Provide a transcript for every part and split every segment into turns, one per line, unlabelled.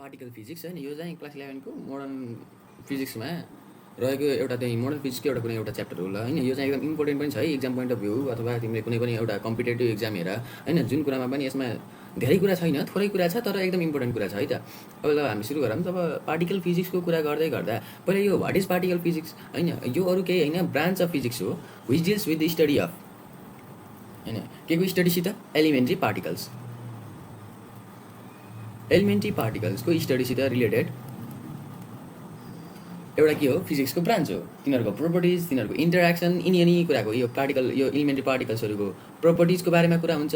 Particle physics हैन यो चाहिँ क्लास 11 को मोडर्न फिजिक्समा रहेको एउटा चाहिँ मोडर्न फिजिक्सको एउटा कुनै एउटा च्याप्टर होला हैन। यो चाहिँ एकदम इम्पोर्टेन्ट पनि छ है एक्जाम पोइन्ट अफ भ्यू अथवा तिमीले कुनै पनि एउटा कम्पिटेटिभ एक्जाम हेर हैन। जुन कुरामा पनि यसमा धेरै कुरा छैन, थोरै कुरा छ तर एकदम इम्पोर्टेन्ट कुरा छ है त। अब ल हामी सुरु गरौँ। तब पार्टिकल फिजिक्सको कुरा गर्दै गर्दा पहिला yo what is particle physics हैन। यो अरु केही हैन, ब्रान्च अफ फिजिक्स हो which deals with the study of हैन केको स्टडीसित एलिमेन्ट्री पार्टिकल्स। एलिमेन्ट्री पार्टिकल्सको स्टडीसित रिलेटेड एउटा के हो फिजिक्सको ब्रान्च हो। तिनीहरूको प्रोपर्टिज, तिनीहरूको इन्टरेक्सन, यिनी कुराको यो पार्टिकल यो एलिमेन्ट्री पार्टिकल्सहरूको प्रोपर्टिजको बारेमा कुरा हुन्छ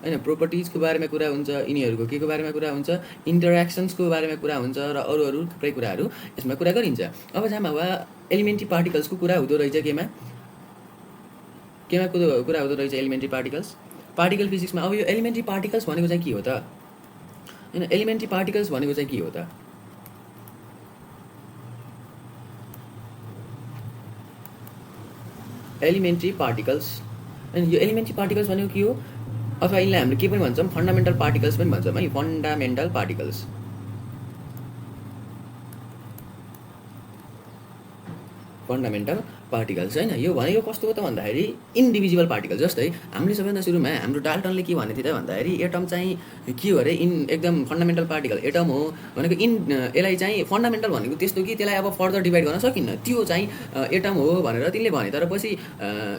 हैन। प्रोपर्टिजको बारेमा कुरा हुन्छ, यिनीहरूको के को बारेमा कुरा हुन्छ, इन्टरेक्सन्सको बारेमा कुरा हुन्छ र अरू थुप्रै कुराहरू यसमा कुरा गरिन्छ। अब जहाँ एलिमेन्ट्री पार्टिकल्सको कुरा हुँदो रहेछ केमा कुरा हुँदो रहेछ एलिमेन्ट्री पार्टिकल्स पार्टिकल फिजिक्समा। अब यो एलिमेन्ट्री पार्टिकल्स भनेको चाहिँ के हो त हैन। एलिमेन्ट्री पार्टिकल्स भनेको चाहिँ के हो त, एलिमेन्ट्री पार्टिकल्स हैन। यो एलिमेन्ट्री पार्टिकल्स भनेको के हो, अथवा यिनलाई हामीले के पनि भन्छौँ, फन्डामेन्टल पार्टिकल्स पनि भन्छौँ है। फन्डामेन्टल पार्टिकल्स फन्डामेन्टल पार्टिकल्स हैन। यो भनेको कस्तो हो त भन्दाखेरि इन्डिभिजुअल पार्टिकल। जस्तै हामीले सबैभन्दा सुरुमा हाम्रो डाल्टनले के भनेको थियो त भन्दाखेरि एटम चाहिँ के हो अरे, एकदम फन्डामेन्टल पार्टिकल एटम हो भनेको। यसलाई चाहिँ फन्डामेन्टल भनेको त्यस्तो कि त्यसलाई अब फर्दर डिभाइड गर्न सकिन्न, त्यो चाहिँ एटम हो भनेर तिनले भने। तर पछि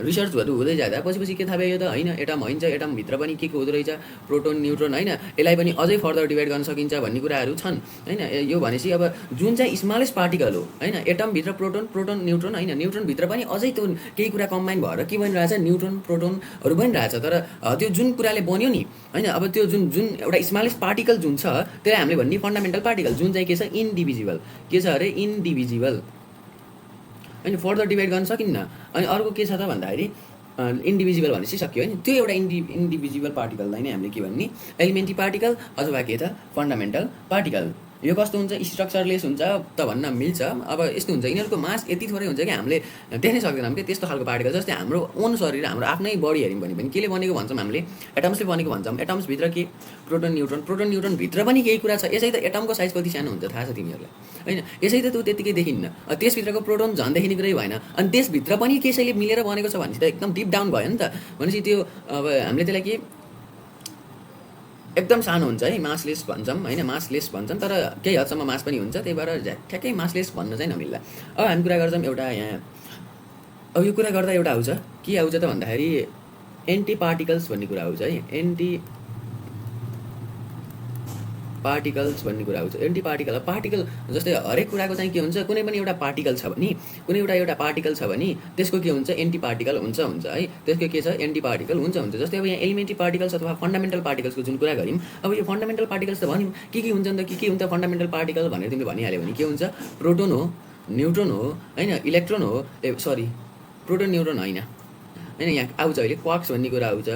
रिसर्चहरू हुँदै जाँदा पछि के थाहा भयो त हैन, एटम होइन, एटमभित्र पनि के हुँदो रहेछ, प्रोटोन न्युट्रोन हैन। यसलाई पनि अझै फर्दर डिभाइड गर्न सकिन्छ भन्ने कुराहरू छन् हैन। यो भनेपछि अब जुन चाहिँ स्मलेस्ट पार्टिकल हो हैन, एटमभित्र प्रोटोन न्युट्रोन हैन, न्युट्रोनभित्र पनि अझै त्यो केही कुरा कम्बाइन भएर के बनिरहेछ, न्युट्रोन प्रोटोनहरू बनिरहेछ। तर त्यो जुन कुराले बन्यो नि हैन, अब त्यो जुन एउटा स्मलेस्ट पार्टिकल जुन छ त्यसलाई हामीले भन्ने फन्डामेन्टल पार्टिकल, जुन चाहिँ के छ इन्डिभिजिबल, के छ अरे इन्डिभिजिबल हैन, फर्दर डिभाइड गर्न सकिन्न। अनि अर्को के छ त भन्दाखेरि इन्डिभिजिबल भनेपछि सक्यो हैन। त्यो एउटा इन्डिभिजिबल पार्टिकललाई नै हामीले के भन्ने, एलिमेन्ट्री पार्टिकल अथवा के त फन्डामेन्टल पार्टिकल। यो कस्तो हुन्छ, स्ट्रक्चरलेस हुन्छ त भन्न मिल्छ। अब यस्तो हुन्छ, यिनीहरूको मास यति थोरै हुन्छ कि हामीले देख्नै सक्दैनौँ कि त्यस्तो खालको पार्टिकल। जस्तै हाम्रो ओन शरीर, हाम्रो आफ्नै बडी हेऱ्यौँ भने पनि केले बनेको भन्छौँ हामीले, एटम्सले बनेको भन्छौँ। एटम्सभित्र के प्रोटोन न्युट्रोनभित्र पनि केही कुरा छ। यसै त एटमको साइज कति सानो हुन्छ थाहा छ तिमीहरूलाई हैन। यसै त त्यो त्यतिकै देखिन्न, त्यसभित्रको प्रोटोन झन् देखिने कुरै भएन। अनि त्यसभित्र पनि कसैले मिलेर बनेको छ भनेपछि त एकदम डिप डाउन भयो नि त। भनेपछि त्यो अब हामीले त्यसलाई के एकदम सानो हुन्छ है, मासलेस भन्छौँ हैन, मासलेस भन्छौँ। तर केही हदसम्म मास पनि हुन्छ, त्यही भएर ठ्याक्कै मासलेस भन्न चाहिँ नमिल्ला। अब हामी कुरा गर्छौँ एउटा यहाँ, अब यो कुरा गर्दा एउटा आउँछ, के आउँछ त भन्दाखेरि एन्टी पार्टिकल्स भन्ने कुरा आउँछ है। एन्टी पार्टिकल्स भन्ने कुरा आउँछ। एन्टी पार्टिकल, पार्टिकल जस्तै हरेक कुराको चाहिँ के हुन्छ, कुनै पनि एउटा पार्टिकल छ भने, कुनै एउटा पार्टिकल छ भने त्यसको के हुन्छ, एन्टी पार्टिकल हुन्छ है। त्यसको के छ, एन्टी पार्टिकल हुन्छ। जस्तै अब यहाँ एलिमेन्ट्री पार्टिकल्स अथवा फन्डामेन्टल पार्टिकल्सको जुन कुरा गऱ्यौँ, अब यो फन्डामेन्टल पार्टिकल्स त भन्यौँ के हुन्छ नि त, के हुन्छ फन्डामेन्टल पार्टिकल भनेर तिमीले भनिहाल्यो भने के हुन्छ, प्रोटोन हो, न्युट्रोन हो हैन, इलेक्ट्रोन हो, प्रोटोन न्युट्रोन होइन हैन। यहाँ आउँछ अहिले क्वार्क्स भन्ने कुरा आउँछ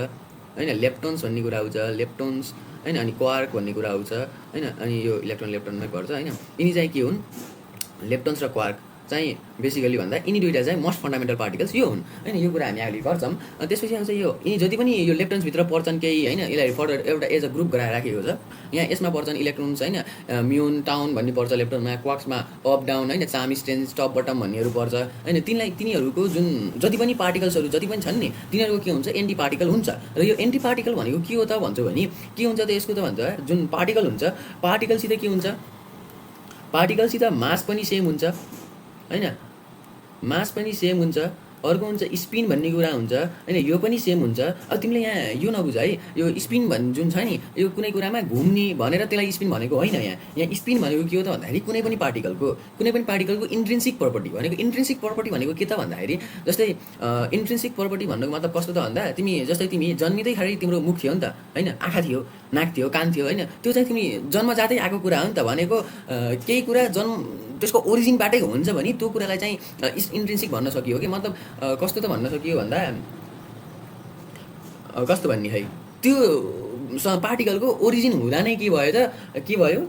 हैन, लेप्टोन्स भन्ने कुरा आउँछ, लेप्टोन्स हैन, अनि क्वार्क भन्ने कुरा आउँछ हैन। अनि यो इलेक्ट्रोनमै पर्छ हैन। यिनी चाहिँ के हुन्, लेप्टोन्स र क्वार्क चाहिँ बेसिकली भन्दा यिनी दुईटा चाहिँ मोस्ट फन्डामेन्टल पार्टिकल्स यो हुन् हैन। यो कुरा हामी अहिले गर्छौँ। त्यसपछि आउँछ यो यिनी जति पनि यो लेप्टोन्सभित्र पर्छन् केही हैन, यसलाई फर्दर एउटा एज अ ग्रुप गराएर राखेको छ। यहाँ यसमा पर्छन् इलेक्ट्रोन्स हैन, म्युन टाउन भन्ने पर्छ लेप्टोनमा, क्वार्क्समा अप डाउन हैन, चाम स्टेन्स टप बटम भन्नेहरू पर्छ हैन। तिनीहरूको जुन जति पनि पार्टिकल्सहरू जति पनि छन् नि, तिनीहरूको के हुन्छ, एन्टी पार्टिकल हुन्छ। र यो एन्टी पार्टिकल भनेको के हो त भन्छु भने के हुन्छ त, यसको त भन्छ जुन पार्टिकल हुन्छ, पार्टिकलसित के हुन्छ, पार्टिकलसित मास पनि सेम हुन्छ हैन, मास पनि सेम हुन्छ। अर्को हुन्छ स्पिन भन्ने कुरा हुन्छ हैन, यो पनि सेम हुन्छ। अब तिमीले यहाँ यो नबुझ है, यो स्पिन जुन छ नि, यो कुनै कुरामा घुम्ने भनेर त्यसलाई स्पिन भनेको होइन। यहाँ स्पिन भनेको के हो त भन्दाखेरि कुनै पनि पार्टिकलको इन्ट्रिन्सिक प्रपर्टी भनेको, इन्ट्रिन्सिक प्रपर्टी भनेको के त भन्दाखेरि, जस्तै इन्ट्रिन्सिक प्रपर्टी भन्नुको मतलब कस्तो त भन्दा, तिमी जन्मिँदैखेरि तिम्रो मुख थियो नि त हैन, आँखा थियो, नाक थियो, कान थियो हैन, त्यो चाहिँ तिमी जन्मजातै आएको कुरा हो नि त। भनेको केही कुरा त्यसको ओरिजिनबाटै हुन्छ भने त्यो कुरालाई चाहिँ इन्ट्रिन्सिक भन्न सकियो कि, मतलब कस्तो त भन्न सकियो भन्दा, कस्तो भन्ने है, त्यो पार्टिकलको ओरिजिन हुँदा नै के भयो त, के भयो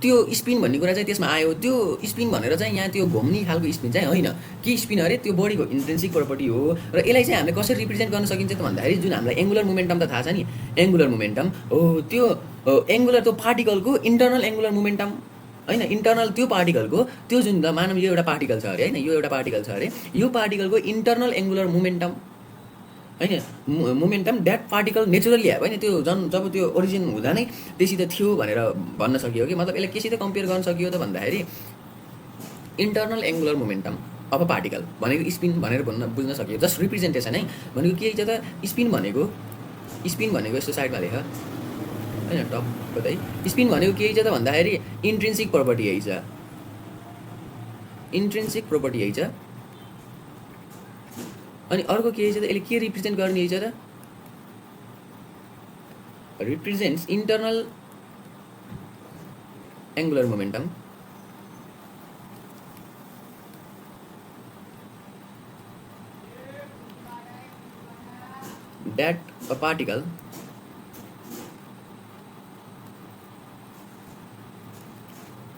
त्यो स्पिन भन्ने कुरा चाहिँ त्यसमा आयो। त्यो स्पिन भनेर चाहिँ यहाँ त्यो घुम्ने खालको स्पिन चाहिँ होइन, के स्पिन अरे, त्यो बडीको इन्ट्रिन्सिक प्रपर्टी हो। र यसलाई चाहिँ हामीले कसरी रिप्रेजेन्ट गर्न सकिन्छ त भन्दाखेरि, जुन हामीलाई एङ्गुलर मोमेन्टम त थाहा छ नि, एङ्गुलर मोमेन्टम हो, त्यो एङ्गुलर त्यो पार्टिकलको इन्टर्नल एङ्गुलर मोमेन्टम होइन, इन्टर्नल त्यो पार्टिकलको त्यो जुन त मानव यो एउटा पार्टिकल छ अरे होइन, यो एउटा पार्टिकल छ अरे, यो पार्टिकलको इन्टर्नल एङ्गुलर मोमेन्टम होइन, momentum that particle naturally have होइन, त्यो जब त्यो ओरिजिन हुँदा नै त्यसित थियो भनेर भन्न सकियो कि मतलब यसलाई केसित कम्पेयर गर्न सकियो त भन्दाखेरि internal angular momentum of a particle भनेको स्पिन भनेर बुझ्न सकियो। जस्ट रिप्रेजेन्टेसन है, भनेको के छ त स्पिन भनेको यस्तो साइडमा लेख होइन, टप कतै स्पिन भनेको के छ त भन्दाखेरि इन्ट्रिन्सिक प्रोपर्टी है छ, इन्ट्रिन्सिक प्रोपर्टी है छ। अनि अर्को के छ त यसले के रिप्रेजेन्ट गर्ने छ त represents internal angular momentum that a particle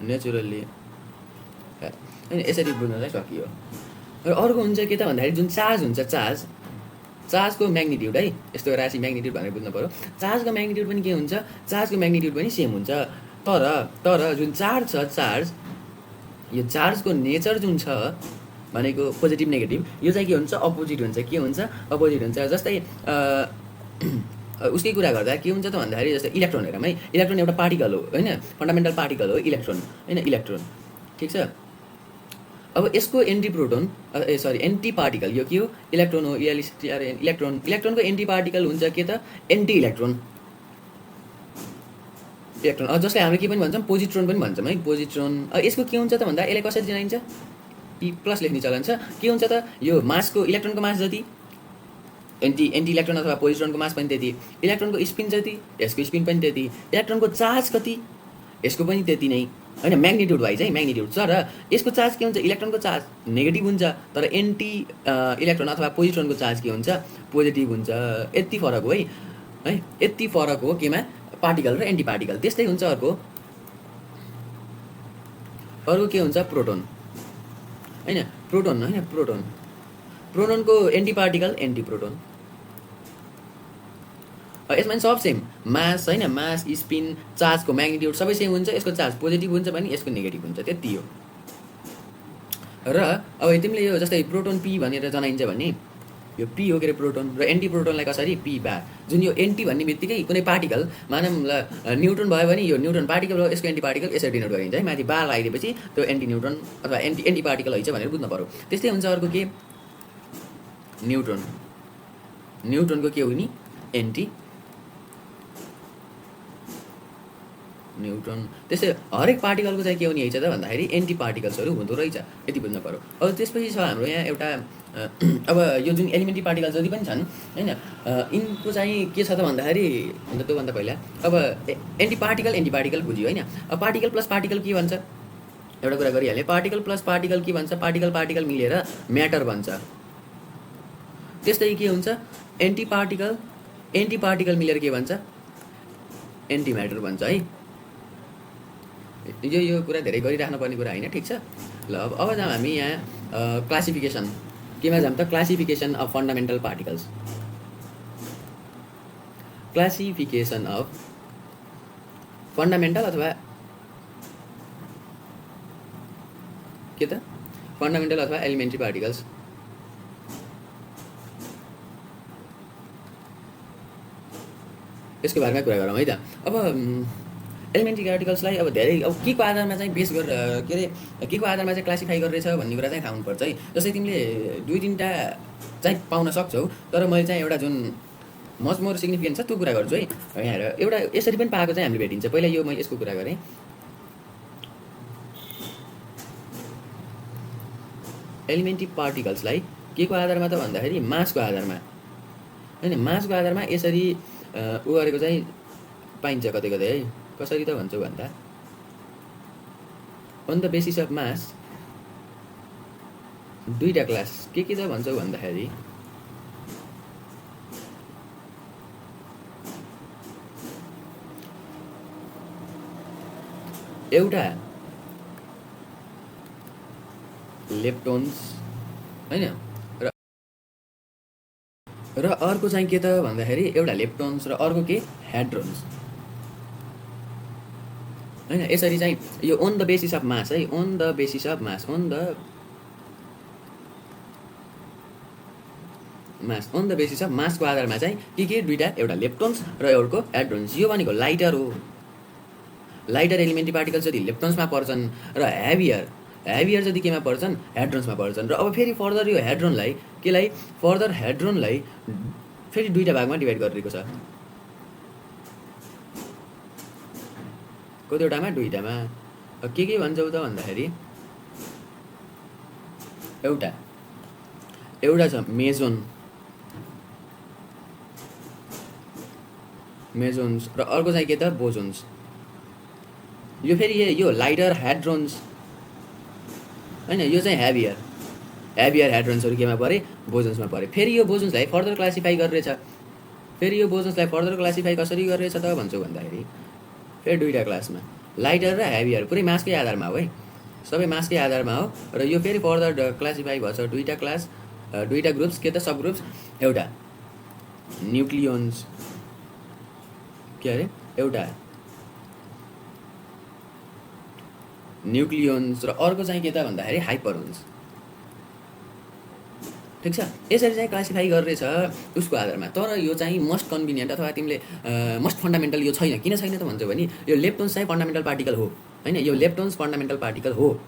naturally होइन यसरी बुझ्नलाई सकियो। र अर्को हुन्छ के त भन्दाखेरि जुन चार्ज हुन्छ, चार्जको म्याग्निट्युड है, यस्तो राशि म्याग्निट्युड भनेर बुझ्नु पऱ्यो। चार्जको म्याग्निट्युड पनि के हुन्छ, चार्जको म्याग्निट्युड पनि सेम हुन्छ, तर जुन चार्ज छ, यो चार्जको नेचर जुन छ भनेको पोजिटिभ नेगेटिभ, यो चाहिँ के हुन्छ अपोजिट हुन्छ, अपोजिट हुन्छ। जस्तै उसकै कुरा गर्दा के हुन्छ त भन्दाखेरि जस्तै इलेक्ट्रोन हेरौँ है, इलेक्ट्रोन एउटा पार्टिकल हो होइन, फन्डामेन्टल पार्टिकल हो इलेक्ट्रोन होइन, इलेक्ट्रोन ठिक छ। अब यसको एन्टी पार्टिकल यो के हो, इलेक्ट्रोन हो, इलेक्ट्रोनको एन्टी पार्टिकल हुन्छ के त एन्टी इलेक्ट्रोन, जसलाई हामीले के पनि भन्छौँ पोजिट्रोन पनि भन्छौँ है, पोजिट्रोन। यसको के हुन्छ त भन्दा यसलाई कसरी जनाइन्छ, पी प्लस लेख्ने चलन छ। के हुन्छ त यो मासको इलेक्ट्रोनको मास जति एन्टी इलेक्ट्रोन अथवा पोजिट्रोनको मास पनि त्यति, इलेक्ट्रोनको स्पिन जति यसको स्पिन पनि त्यति, इलेक्ट्रोनको चार्ज कति यसको पनि त्यति नै होइन, म्याग्निट्युड वाइज है, म्याग्निट्युड। तर यसको चार्ज के हुन्छ, इलेक्ट्रोनको चार्ज नेगेटिभ हुन्छ, तर एन्टी इलेक्ट्रोन अथवा पोजिट्रोनको चार्ज के हुन्छ पोजिटिभ हुन्छ। यति फरक हो है, यति फरक हो केमा, पार्टिकल र एन्टी पार्टिकल। त्यस्तै हुन्छ अर्को के हुन्छ प्रोटोन होइन, प्रोटोनको एन्टी पार्टिकल एन्टी प्रोटोन। यसमा सब सेम, मास होइन, मास स्पिन चार्जको म्याग्निट्युड सबै सेम हुन्छ। यसको चार्ज पोजिटिभ हुन्छ भने यसको नेगेटिभ हुन्छ, त्यति हो। र अब तिमीले यो जस्तै प्रोटोन पी भनेर जनाइन्छ भने यो पी हो के अरे प्रोटोन, र एन्टी प्रोटोनलाई कसरी पी बार। जुन यो एन्टी भन्ने बित्तिकै कुनै पार्टिकल मानौँ न्युट्रोन भयो भने यो न्युट्रोन पार्टिकल हो, यसको एन्टी पार्टिकल यसरी डिनोट गरिन्छ है, माथि बार लगाइदिएपछि त्यो एन्टी न्युट्रोन अथवा एन्टी पार्टिकल है भनेर बुझ्नु पऱ्यो। त्यस्तै हुन्छ अर्को के न्युट्रोनको के हो नि एन्टी न्युट्रोन। त्यस्तै हरेक पार्टिकलको चाहिँ के हुने छ त भन्दाखेरि एन्टी पार्टिकल्सहरू हुँदो रहेछ, यति बुझ्नु पऱ्यो। अब त्यसपछि छ हाम्रो यहाँ एउटा अब यो जुन एलिमेन्ट्री पार्टिकल जति पनि छन् होइन, यिनको चाहिँ के छ त भन्दाखेरि अन्त त्योभन्दा पहिला अब एन्टी पार्टिकल बुझ्यो होइन। अब पार्टिकल प्लस पार्टिकल के भन्छ, एउटा कुरा गरिहालेँ, पार्टिकल प्लस पार्टिकल के भन्छ, पार्टिकल मिलेर म्याटर बन्छ। त्यस्तै के हुन्छ एन्टी पार्टिकल मिलेर के भन्छ एन्टी म्याटर भन्छ है। यो कुरा धेरै गरिराख्नु पर्ने कुरा होइन, ठिक छ ल। अब जाउँ हामी यहाँ क्लासिफिकेसन, केमा जाऊँ त classification of fundamental particles, classification of fundamental अथवा के त फन्डामेन्टल अथवा एलिमेन्ट्री पार्टिकल्स। यसको बारेमा कुरा गरौँ है त। अब एलिमेन्ट्री पार्टिकल्सलाई अब धेरै अब के को आधारमा चाहिँ बेस गरेर के अरे के को आधारमा चाहिँ क्लासिफाई गरिरहेछ भन्ने कुरा चाहिँ थाहा हुनुपर्छ है। जस्तै तिमीले 2-3टा चाहिँ पाउन सक्छौ, तर मैले चाहिँ एउटा जुन मच मोर सिग्निफिकेन्ट छ त्यो कुरा गर्छु है। यहाँ हेर एउटा यसरी पनि पाएको चाहिँ हामीले भेटिन्छ। पहिला यो मैले यसको कुरा गरेँ, एलिमेन्ट्री पार्टिकल्सलाई के को आधारमा त भन्दाखेरि मासको आधारमा होइन, मासको आधारमा यसरी उ गरेको चाहिँ पाइन्छ कतै कतै है। कसरी त भन्छौ भन्दा on the basis of mass दुईटा क्लास के त भन्छौ भन्दाखेरि एउटा लेप्टोन्स हैन र अर्को चाहिँ के त भन्दाखेरि एउटा लेप्टोन्स र अर्को के हेड्रोन्स। हैन। यसरी चाहिँ यो on the basis of mass है, on the basis of mass, on the basis of मासको आधारमा चाहिँ के दुईटा, एउटा लेप्टोन्स र एउटाको ह्याड्रोन्स। यो भनेको लाइटर हो। लाइटर एलिमेन्ट्री पार्टिकल्स जति लेप्टोन्समा पर्छन् र हेभियर जति केमा पर्छन्, ह्याड्रोन्समा पर्छन्। र अब फेरि फर्दर यो ह्याड्रोनलाई फेरि दुईटा भागमा डिभाइड गरिएको छ। कतिवटामा? दुईटामा। के भन्छौ त भन्दाखेरि एउटा छ मेजोन्स र अर्को चाहिँ के त बोजोन्स। यो फेरि यो लाइटर ह्याड्रोन्स हैन, यो चाहिँ हेभियर ह्याड्रोन्सहरू केमा परे? बोजोन्समा परे। फेरि यो बोजोन्सलाई फर्दर क्लासिफाई गरिरहेछ। फेरि यो बोजोन्सलाई फर्दर क्लासिफाई कसरी गरिरहेछ त भन्छौ भन्दाखेरि फेरि दुईटा क्लासमा, लाइटर र हेभियर, पुरै मासकै आधारमा हो है, सबै मासकै आधारमा हो। र यो फेरि फर्दर क्लासिफाई भएछ दुईटा क्लास, दुईटा ग्रुप्स। के त? सब ग्रुप्स। एउटा न्युक्लियोन्स, के अरे, एउटा न्युक्लियोन्स र अर्को चाहिँ के त भन्दाखेरि हाइपरोन्स। ठिक छ। यसरी चाहिँ क्लासिफाई गरिरहेछ उसको आधारमा। तर यो चाहिँ मोस्ट कन्भिनियन्ट अथवा तिमीले मोस्ट फन्डामेन्टल यो छैन। किन छैन त भन्छौ भने यो लेप्टोन्स चाहिँ फन्डामेन्टल पार्टिकल हो हैन, यो लेप्टोन्स फन्डामेन्टल पार्टिकल हो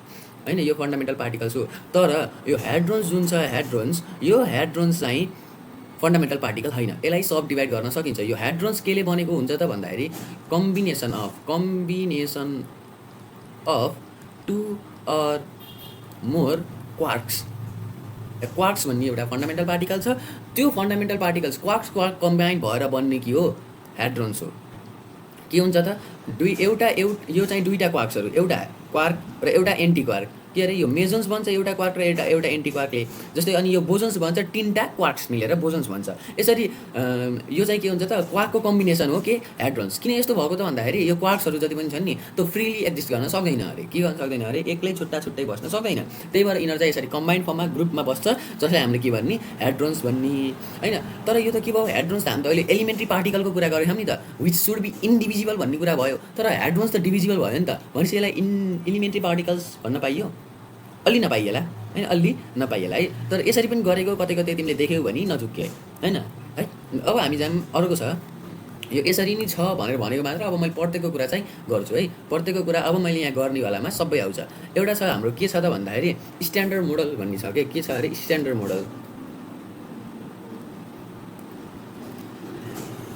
हैन, यो फन्डामेन्टल पार्टिकल्स हो। तर यो ह्याड्रोन्स जुन छ, यो ह्याड्रोन्स चाहिँ फन्डामेन्टल पार्टिकल होइन। यसलाई सब डिभाइड गर्न सकिन्छ। यो ह्याड्रोन्स केले बनेको हुन्छ त भन्दाखेरि combination of two or more quarks भन्ने एउटा फन्डामेन्टल पार्टिकल छ। त्यो फन्डामेन्टल पार्टिकल्स क्वार्क कम्बाइन भएर बन्ने के हो? ह्याड्रोन्स हो। के हुन्छ त? यो चाहिँ दुईटा क्वार्क्सहरू, एउटा क्वार्क र एउटा एन्टी क्वार्क। के अरे, यो मेजोन्स बन्छ एउटा क्वार्क र एउटा एन्टी क्वार्कले। जस्तै अनि यो बोजोन्स भन्छ, तीनटा क्वार्क्स मिलेर बोजोन्स भन्छ। यसरी यो चाहिँ के हुन्छ त? क्वार्कको कम्बिनेसन हो के? ह्याड्रोन्स। किन यस्तो भएको त भन्दाखेरि यो क्वार्क्सहरू जति पनि छन् नि, त्यो फ्रिली एक्जिस्ट गर्न सक्दैन अरे। के गर्न सक्दैन अरे? एक्लै छुट्टै बस्न सक्दैन। त्यही भएर यिनीहरू चाहिँ यसरी कम्बाइन्ड फर्ममा ग्रुपमा बस्छ, जसलाई हामीले के भन्ने? ह्याड्रोन्स भन्ने हैन। तर यो त के भयो? ह्याड्रोन्स त हामी त अहिले एलिमेन्ट्री पार्टिकलको कुरा गरेको नि त, विच सुड बी इन्डिभिजिबल भन्ने कुरा भयो। तर ह्याड्रोन्स त डिभिजिबल भयो नि त। भनेपछि यसलाई एलिमेन्ट्री पार्टिकल्स भन्न पाइयो? अलि नपाइएला हैन, अलि नपाइएला है। तर यसरी पनि गरेको कतै तिमीले देख्यौ भने नचुक्के हैन है। अब हामी जाम अर्को छ, यो यसरी नै छ भनेर भनेको मात्र। अब मैले प्रत्येकको कुरा चाहिँ गर्छु है। प्रत्येकको कुरा अब मैले यहाँ गर्नेवालामा सबै आउँछ। एउटा छ हाम्रो के छ त भन्दाखेरि स्ट्यान्डर्ड मोडल भन्ने छ के छ अरे? Standard model.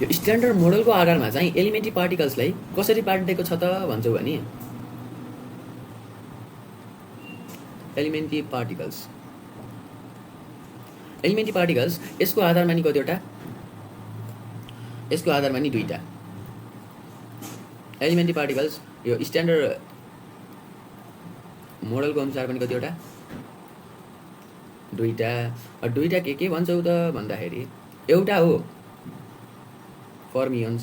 यो स्ट्यान्डर्ड मोडलको आधारमा चाहिँ एलिमेन्ट्री पार्टिकल्सलाई कसरी बाँडिएको छ त भन्छौ भने एलिमेन्ट्री पार्टिकल्स यसको आधारमा नि कतिवटा? यसको आधारमा नि दुईटा। एलिमेन्ट्री पार्टिकल्स यो स्ट्यान्डर्ड मोडलको अनुसार पनि कतिवटा? दुईटा के भन्छौ त भन्दाखेरि एउटा हो फर्मियोन्स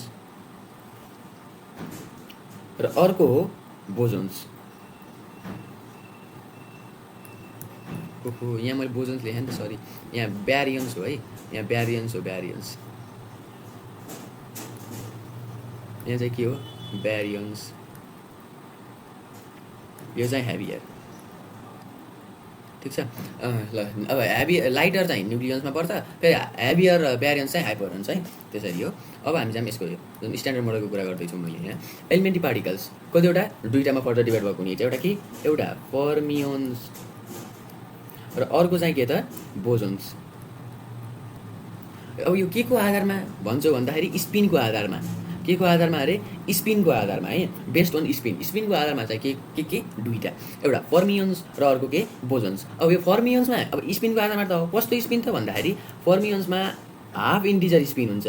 र अर्को हो बोजोन्स। ओहो, यहाँ मैले बोजोन्स लेखेँ नि त, सरी। यहाँ ब्यारियन्स हो है, यहाँ ब्यारियन्स हो। यहाँ चाहिँ के हो? ब्यारियन्स। यो चाहिँ हेभियर। ठिक छ। ल अब लाइटर चाहिँ न्युक्लियन्समा पर्छ, फेरि हेभियर र ब्यारियन्स चाहिँ हाइपरोन्स है। त्यसरी हो। अब हामी चाहिँ यसको यो जुन स्ट्यान्डर्ड मोडलको कुरा गर्दैछु मैले यहाँ, एलिमेन्ट्री पार्टिकल्स कतिवटा? दुईटामा फर्दर डिभाइड भएको हुने। एउटा के? एउटा फर्मियोन्स र अर्को चाहिँ के त? बोजोन्स। अब यो के को आधारमा भन्छौ भन्दाखेरि स्पिनको आधारमा। के को आधारमा अरे? स्पिनको आधारमा है, बेस्ड अन स्पिनको आधारमा चाहिँ के दुईटा, एउटा फर्मियोन्स र अर्को के? बोजोन्स। अब यो फर्मियोन्समा अब स्पिनको आधारमा त कस्तो स्पिन त भन्दाखेरि फर्मियोन्समा हाफ इन्टिजर स्पिन हुन्छ।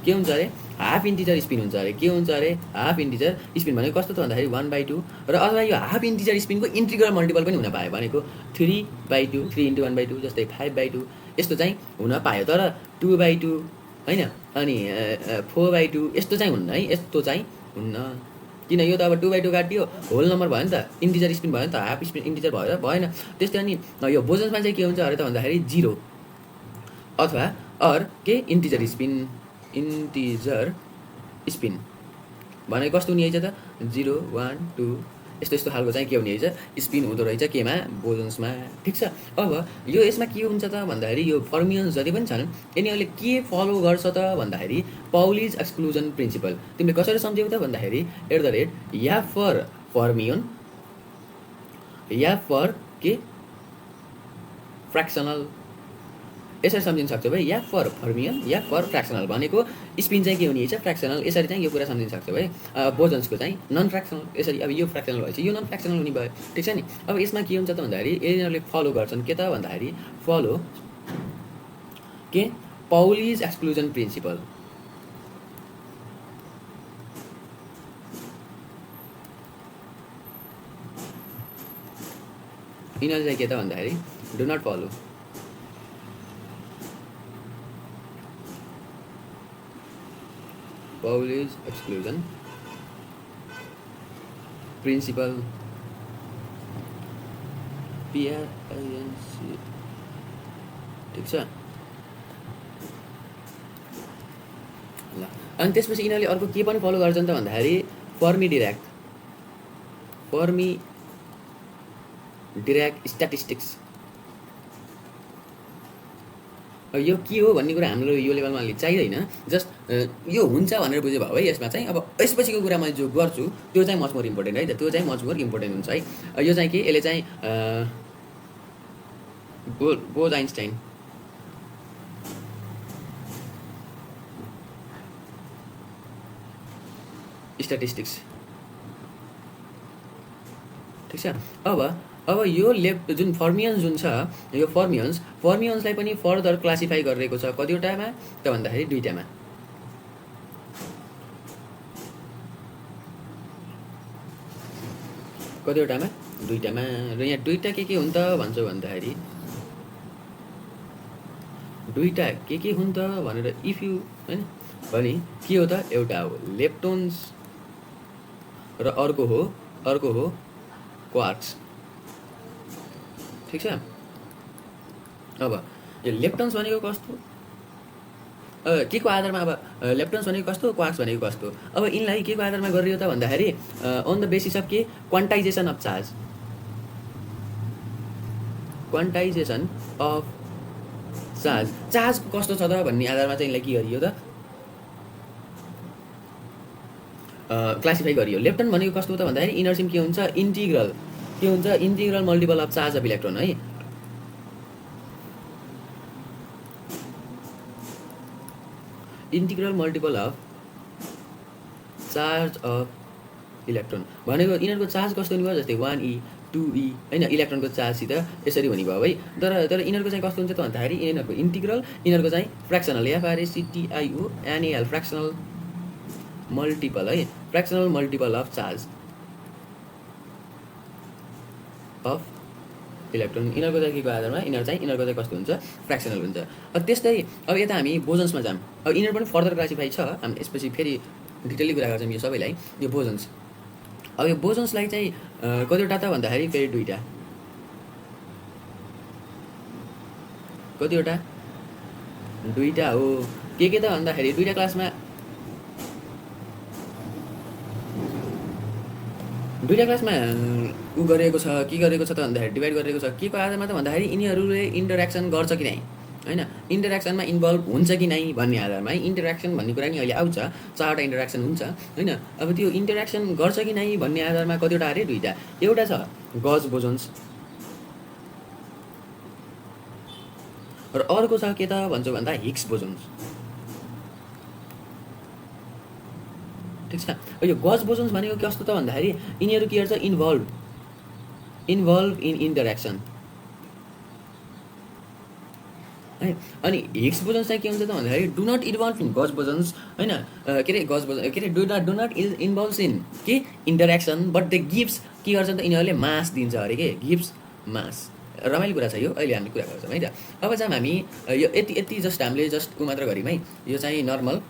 के हुन्छ अरे? हाफ इन्टिजर स्पिन हुन्छ अरे। के हुन्छ अरे? हाफ इन्टिजर स्पिन भनेको कस्तो त भन्दाखेरि 1/2 र अथवा यो हाफ इन्टिजर स्पिनको इन्टिग्रल मल्टिपल पनि हुन पायो भनेको 3/2, 3 × 1/2 जस्तै 5/2 यस्तो चाहिँ हुन पायो। तर 2/2 हैन, अनि 4/2 यस्तो चाहिँ हुन्न है। यस्तो चाहिँ हुन्न। किन? यो त अब 2/2 काटियो, होल नम्बर भयो नि त, इन्टिजर स्पिन भयो नि त, हाफ स्पिन इन्टिजर भएन। त्यस्तै अनि यो बोजोन्समा चाहिँ के हुन्छ अरे त भन्दाखेरि 0 अथवा के? इन्टिजर स्पिन भनेको कस्तो हुने रहेछ त 0 1 2 यस्तो खालको चाहिँ के हुने रहेछ स्पिन हुँदो रहेछ केमा बोजन्समा ठिक छ। अब यो यसमा के हुन्छ त भन्दाखेरि यो फर्मियन्स जति पनि छन् यिनीहरूले के फलो गर्छ त भन्दाखेरि पाउलिज एक्सक्लुजन प्रिन्सिपल। तिमीले कसरी सम्झ्यौ त भन्दाखेरि या फर फर्मियन या फर के फ्र्याक्सनल यसरी सम्झिन सक्छौ भाइ या फर फर्मियन या फर फ्र्याक्सनल भनेको स्पिन चाहिँ के हुने रहेछ फ्र्याक्सनल यसरी चाहिँ यो कुरा सम्झिन सक्छौ है। बोजन्सको चाहिँ नन फ्र्याक्सनल यसरी अब यो फ्र्याक्सनल भएपछि यो नन फ्र्याक्सनल हुने भयो ठिक छ नि। अब यसमा के हुन्छ त भन्दाखेरि यिनीहरूले फलो गर्छन् के त भन्दाखेरि फलो के पाउलिज एक्सक्लुजन प्रिन्सिपल। यिनीहरूले चाहिँ के त भन्दाखेरि do not follow Pauli's exclusion principle PRINC ठिक छ ल। अनि त्यसपछि यिनीहरूले अर्को के पनि फलो गर्छन् त भन्दाखेरि फर्मी डिराक स्ट्याटिस्टिक्स। यो के हो भन्ने कुरा हाम्रो यो लेभलमा अलि चाहिँदैन जस्ट यो हुन्छ भनेर बुझ्यो भयो है यसमा चाहिँ। अब यसपछिको कुरा मैले जो गर्छु त्यो चाहिँ मच मोर इम्पोर्टेन्ट है त त्यो चाहिँ मच मोर इम्पोर्टेन्ट हुन्छ है। यो चाहिँ के यसले चाहिँ बोज आइन्स्टाइन स्ट्याटिस्टिक्स ठिक छ। अब यो जुन फर्मियन्स जुन छ यो फर्मियन्सलाई पनि फर्दर क्लासिफाई गरिरहेको छ कतिवटामा त भन्दाखेरि दुईटामा। कतिवटामा दुईटामा र यहाँ दुईटा के हुन् त भन्छौ भन्दाखेरि दुईटा के हुन् त भनेर इफ यु हैन भने के हो त एउटा हो लेप्टोन्स र अर्को हो क्वार्क्स ठिक छ। अब यो लेप्टन्स भनेको कस्तो के को आधारमा अब लेप्टन्स भनेको कस्तो क्वार्क्स भनेको कस्तो अब यिनलाई के को आधारमा गरियो त भन्दाखेरि अन द बेसिस अफ के क्वान्टाइजेसन अफ चार्ज चार्ज कस्तो छ त भन्ने आधारमा चाहिँ यिनलाई के गरियो त क्लासिफाई गरियो। लेप्टन भनेको कस्तो त भन्दाखेरि इनर्सिम के हुन्छ integral multiple of charge of electron है। Integral multiple of charge of electron भनेको यिनीहरूको चार्ज कस्तो हुने भयो जस्तै 1e 2e हैन इलेक्ट्रोनको चार्जसित यसरी हुने भयो है। तर यिनीहरूको चाहिँ कस्तो हुन्छ त भन्दाखेरि यिनीहरूको इन्टिग्रल यिनीहरूको चाहिँ fractional FRACTIONAL fractional multiple of charge of electron यिनीहरूको चाहिँ के को आधारमा यिनीहरूको चाहिँ कस्तो हुन्छ फ्र्याक्सनल हुन्छ। अब त्यस्तै अब यता हामी बोजन्समा जाऊँ। अब यिनीहरू पनि फर्दर क्लासिफाई छ हामी यसपछि फेरि डिटेलली कुरा गर्छौँ यो सबैलाई। यो बोजन्स अब यो बोजन्सलाई चाहिँ कतिवटा त भन्दाखेरि फेरि कतिवटा दुईटा हो के त भन्दाखेरि दुईटा क्लासमा उ गरेको छ के गरेको छ त भन्दाखेरि डिभाइड गरेको छ के को आधारमा त भन्दाखेरि यिनीहरूले इन्टरेक्सन गर्छ कि नै हैन इन्टरेक्सनमा इन्भल्भ हुन्छ कि नै भन्ने आधारमा है। इन्टरेक्सन भन्ने कुरा नि अहिले आउँछ चारवटा इन्टरेक्सन हुन्छ हैन। अब त्यो इन्टरेक्सन गर्छ कि नै भन्ने आधारमा कतिवटा अरे दुईटा एउटा छ गज बोजन्स र अर्को छ के त भन्छौ भन्दा हिग्स बोजन्स ठिक छ। यो गज बोजन्स भनेको कस्तो त भन्दाखेरि यिनीहरू के गर्छ इन्भल्भ इन इन्टरेक्सन है। अनि हिग्स बोजन्स चाहिँ के हुन्छ त भन्दाखेरि डु नट इन्भल्भ इन गज बोजन्स हैन डु नट इन्भल्भ इन के इन्टरेक्सन बट दे गिभ्स के गर्छ त यिनीहरूले मास दिन्छ अरे के गिभ्स मास। रमाइलो कुरा छ यो अहिले हामी कुरा गर्छौँ है त। अब चाहिँ हामी यो यति जस्ट हामीले जस्ट मात्र गऱ्यौँ है। यो चाहिँ नर्मल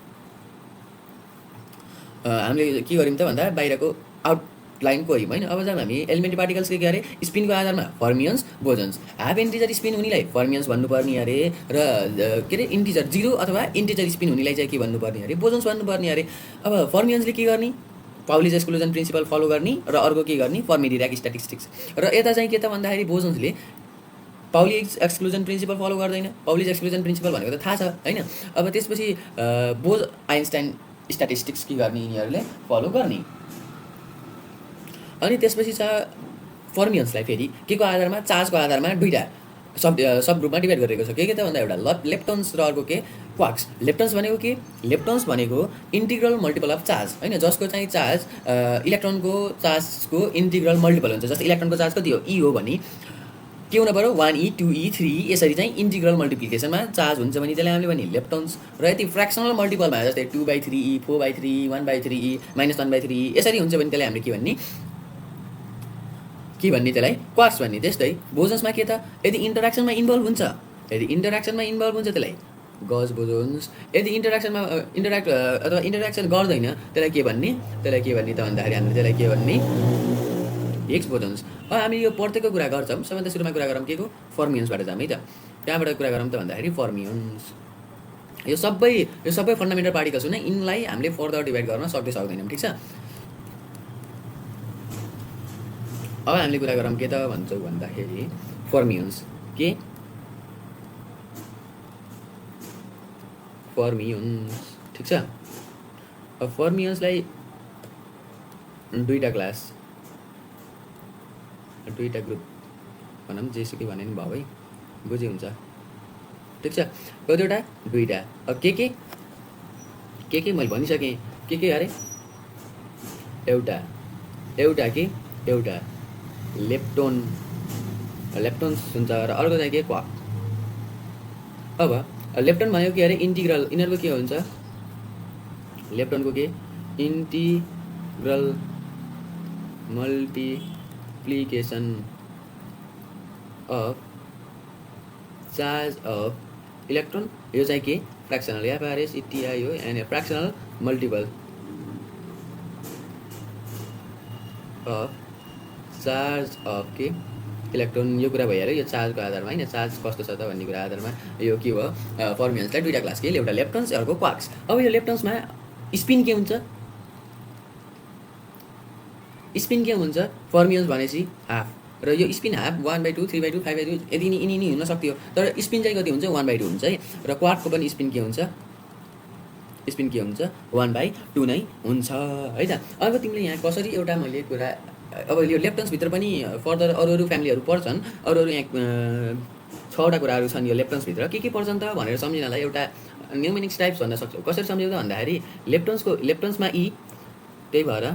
हामीले के गर्यौँ त भन्दा बाहिरको लाइन कोही होइन। अब जब हामी एलिमेन्ट्री पार्टिकल्सको के अरे स्पिनको आधारमा फर्मियन्स बोजन्स, हाफ इन्टिजर स्पिन हुनेलाई फर्मियन्स भन्नुपर्ने अरे, र के अरे इन्टिजर 0 अथवा इन्टिजर स्पिन हुनेलाई चाहिँ के भन्नुपर्ने अरे, बोजन्स भन्नुपर्ने अरे। अब फर्मियन्सले के गर्ने, पाउलीज एक्सक्लुजन प्रिन्सिपल फलो गर्ने, र अर्को के गर्ने, फर्मी-डिराक स्ट्याटिस्टिक्स। र यता चाहिँ के त भन्दाखेरि बोजन्सले पाउलीज एक्सक्लुजन प्रिन्सिपल फलो गर्दैन। पाउलीज एक्सक्लुजन प्रिन्सिपल भनेको त थाहा छ होइन। अब त्यसपछि बोज आइन्स्टाइन स्ट्याटिस्टिक्स के गर्ने, यिनीहरूले फलो गर्ने। अनि त्यसपछि छ फर्मियन्सलाई फेरि के को आधारमा, चार्जको आधारमा दुईवटा सब ग्रुपमा डिभाइड गरेको छ। के त भन्दा एउटा लेप्टन्स र अर्को के क्वार्क्स। लेप्टन्स भनेको के, लेप्टन्स भनेको इन्टिग्रल मल्टिपल अफ चार्ज होइन, जसको चाहिँ चार्ज इलेक्ट्रोनको चार्जको इन्टिग्रल मल्टिपल हुन्छ। जस्तै इलेक्ट्रोनको चार्ज कति हो, ई हो भने के हुन पऱ्यो, 1e 2e 3e यसरी चाहिँ इन्टिग्रल मल्टिप्लिकेसनमा चार्ज हुन्छ भने त्यसलाई हामीले भने लेप्टन्स। र यति फ्रेक्सनल मल्टिपलमा जस्तै 2/3e 4/3e 1/3e -1/3e यसरी हुन्छ भने त्यसलाई हामीले के भन्ने त्यसलाई क्वार्क्स भन्ने। त्यस्तै बोजन्समा के त, यदि इन्टरेक्सनमा इन्भल्भ हुन्छ त्यसलाई गज बोजन्स। यदि इन्टरेक्सन गर्दैन त्यसलाई के भन्ने त भन्दाखेरि हामीले त्यसलाई के भन्ने, हिग्स बोजन्स। अब हामी यो प्रत्येकको कुरा गर्छौँ, सबैभन्दा सुरुमा कुरा गरौँ के को, फर्मियन्सबाट जाऊँ है त। त्यहाँबाट कुरा गरौँ त भन्दाखेरि फर्मियन्स। यो सबै फन्डामेन्टल पार्टिकल्स हुन्, यिनलाई हामीले फर्दर डिभाइड गर्न सक्दैनौँ, ठिक छ। अब हामीले कुरा गरौँ के त भन्छौँ भन्दाखेरि फर्मियन्स। के फर्मियन्स, ठिक छ। अब फर्मियन्सलाई दुईवटा ग्रुप भनौँ, जेसुकै भने नि भयो है, बुझे हुन्छ, ठिक छ। कतिवटा, दुईवटा। अब के मैले भनिसकेँ, के अरे एउटा लेप्टन्स हुन्छ, र अर्को चाहिँ के क्वार्क। अब लेप्टन भनेको के अरे, इन्टिग्रल, यिनीहरूको के हुन्छ, लेप्टनको के integral multiplication of charge of electron. यो चाहिँ के फ्रेक्सनल, एफआरएस इटिआई हो, and fractional multiple of charge of के इलेक्ट्रोन। यो कुरा भइहाल्यो, यो चार्जको आधारमा होइन, चार्ज कस्तो छ त भन्ने कुरा आधारमा यो के हो, फर्मियन्सलाई दुईवटा क्लास के, एउटा लेप्टन्स अर्को क्वार्क्स। अब यो लेप्टन्समा स्पिन के हुन्छ, फर्मियन्स भनेपछि हाफ, र यो स्पिन हाफ 1/2 3/2 5/2 यदि यिनी हुन सक्थ्यो, तर स्पिन चाहिँ कति हुन्छ, 1/2 हुन्छ है। र क्वार्कको पनि स्पिन के हुन्छ, 1/2 नै हुन्छ है त। अब तिमीले यहाँ कसरी एउटा मैले कुरा, अब यो लेप्टन्सभित्र पनि फर्दर अरू फ्यामिलीहरू पर्छन्, अरू यहाँ 6वटा कुराहरू छन् यो लेप्टन्सभित्र। के पर्छन् त भनेर सम्झिनलाई एउटा न्युमेरिक्स टाइप्स भन्न सक्छौ। कसरी सम्झियो त भन्दाखेरि लेप्टन्समा ई, त्यही भएर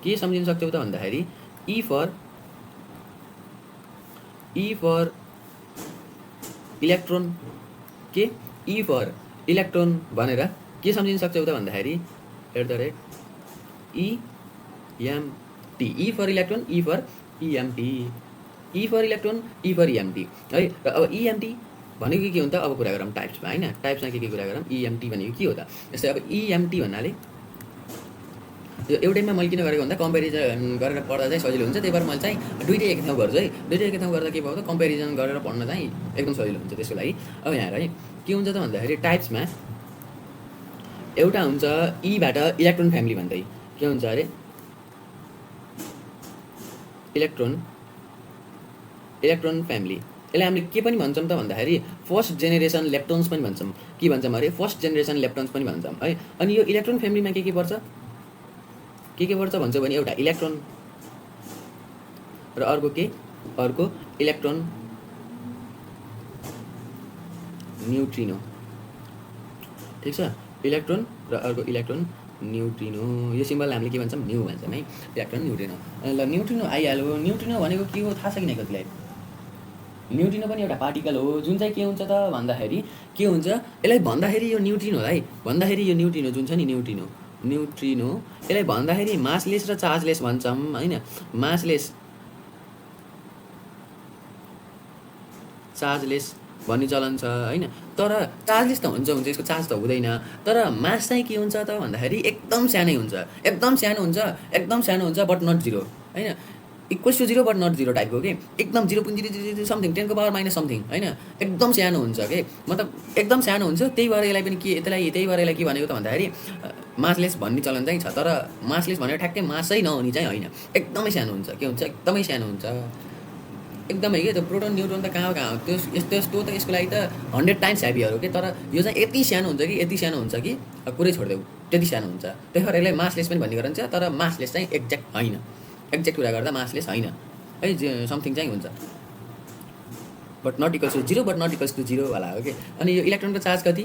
के सम्झिन सक्छौ त भन्दाखेरि ई फर इलेक्ट्रोन, के ई फर इलेक्ट्रोन भनेर के सम्झिन सक्छौ त भन्दाखेरि @EMT, E for electron, E for EMT, E for electron, E for EMT है। र अब EMT भनेको के हो त, अब कुरा गरौँ टाइप्समा होइन, टाइप्समा के कुरा गरौँ। EMT भनेको के हो त, जस्तै अब EMT भन्नाले यो एउटैमा मैले किन गरेको भन्दा कम्पेरिजन गरेर पढ्दा चाहिँ सजिलो हुन्छ, त्यही भएर मैले चाहिँ दुईटै एक ठाउँ गर्छु है। दुईटै एक ठाउँ गर्दा के भयो त, कम्पेरिजन गरेर पढ्न चाहिँ एकदम सजिलो हुन्छ त्यसको लागि। अब यहाँ है के हुन्छ त भन्दाखेरि टाइप्समा एउटा हुन्छ ईबाट इलेक्ट्रोन फ्यामिली भन्दै, के हुन्छ अरे इलेक्ट्रोन फ्यामिली। यसलाई हामीले के पनि भन्छौँ त भन्दाखेरि फर्स्ट जेनेरेसन लेप्टन्स पनि भन्छौँ। के भन्छौँ अरे, फर्स्ट जेनेरेसन लेप्टन्स पनि भन्छौँ है। अनि यो इलेक्ट्रोन फ्यामिलीमा के पर्छ, भन्छ भने एउटा इलेक्ट्रोन र अर्को इलेक्ट्रोन न्युट्रिनो, ठिक छ। इलेक्ट्रोन र अर्को इलेक्ट्रोन न्युट्रिनो, यो सिम्बल हामीले के भन्छौँ, न्यू भन्छौँ है, इलेक्ट्रोन न्युट्रिनो। ल न्युट्रिनो आइहाल्यो। न्युट्रिनो भनेको के हो थाहा छ कि नै कतिलाई? न्युट्रिनो पनि एउटा पार्टिकल हो, जुन चाहिँ के हुन्छ त भन्दाखेरि के हुन्छ, यसलाई भन्दाखेरि यो न्युट्रिनोलाई भन्दाखेरि यो न्युट्रिनो जुन छ नि, न्युट्रिनो यसलाई भन्दाखेरि मासलेस र चार्जलेस भन्छौँ होइन। मासलेस चार्जलेस भन्ने चलन छ होइन। तर चार्जलेस त हुन्छ यसको चार्ज त हुँदैन। तर मास चाहिँ के हुन्छ त भन्दाखेरि एकदम सानै हुन्छ, एकदम सानो हुन्छ, एकदम सानो हुन्छ बट नट जिरो होइन, equals to zero but not zero टाइपको के, एकदम 0.000 समथिङ 10 को पावर माइनस समथिङ होइन, एकदम सानो हुन्छ के, मतलब एकदम सानो हुन्छ। त्यही भएर यसलाई पनि के त्यही भएर यसलाई के भनेको त भन्दाखेरि मासलेस भन्ने चलन चाहिँ छ। तर मासलेस भनेर ठ्याक्कै मासै नहुने चाहिँ होइन, एकदमै सानो हुन्छ। के हुन्छ एकदमै सानो हुन्छ एकदमै के, त्यो प्रोटोन न्युट्रोन त कहाँ हो त्यस्तो त यसको लागि त 100 टाइम्स हेभियर हो कि। तर यो चाहिँ यति सानो हुन्छ कि यति सानो हुन्छ कि कुरै छोडिदेऊ, त्यति सानो हुन्छ। त्यही भएर यसलाई मासलेस पनि भन्ने गरिन्छ। तर मासलेस चाहिँ एक्ज्याक्ट होइन, एक्ज्याक्ट कुरा गर्दा मासलेस होइन है, समथिङ चाहिँ हुन्छ but not equals to zero, but not equals to zero वाला हो कि। अनि यो इलेक्ट्रोनको चार्ज कति,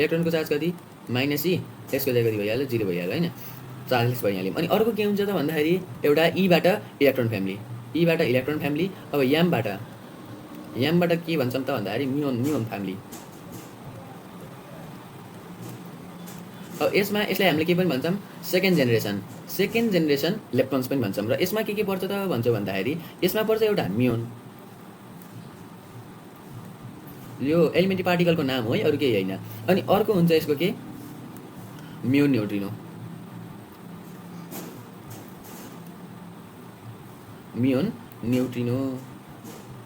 इलेक्ट्रोनको चार्ज कति माइनस ई, यसको चाहिँ कति भइहाल्यो, जिरो भइहाल्यो होइन, चार्जलेस भइहाल्यो। अनि अर्को के हुन्छ त भन्दाखेरि एउटा ईबाट इलेक्ट्रोन फ्यामिली, ईबाट इलेक्ट्रोन फ्यामिली। अब यामबाट के भन्छौँ त भन्दाखेरि म्युन फ्यामिली। अब यसलाई हामीले के पनि भन्छौँ, सेकेन्ड जेनेरेसन इलेक्ट्रोन्स पनि भन्छौँ। र यसमा के पर्छ त भन्छौँ भन्दाखेरि यसमा पर्छ एउटा म्युन, यो एलिमेन्ट्री पार्टिकलको नाम हो है, अरू केही होइन। अनि अर्को हुन्छ यसको के, म्युन न्युट्रिनो, म्युन न्युट्रिनो,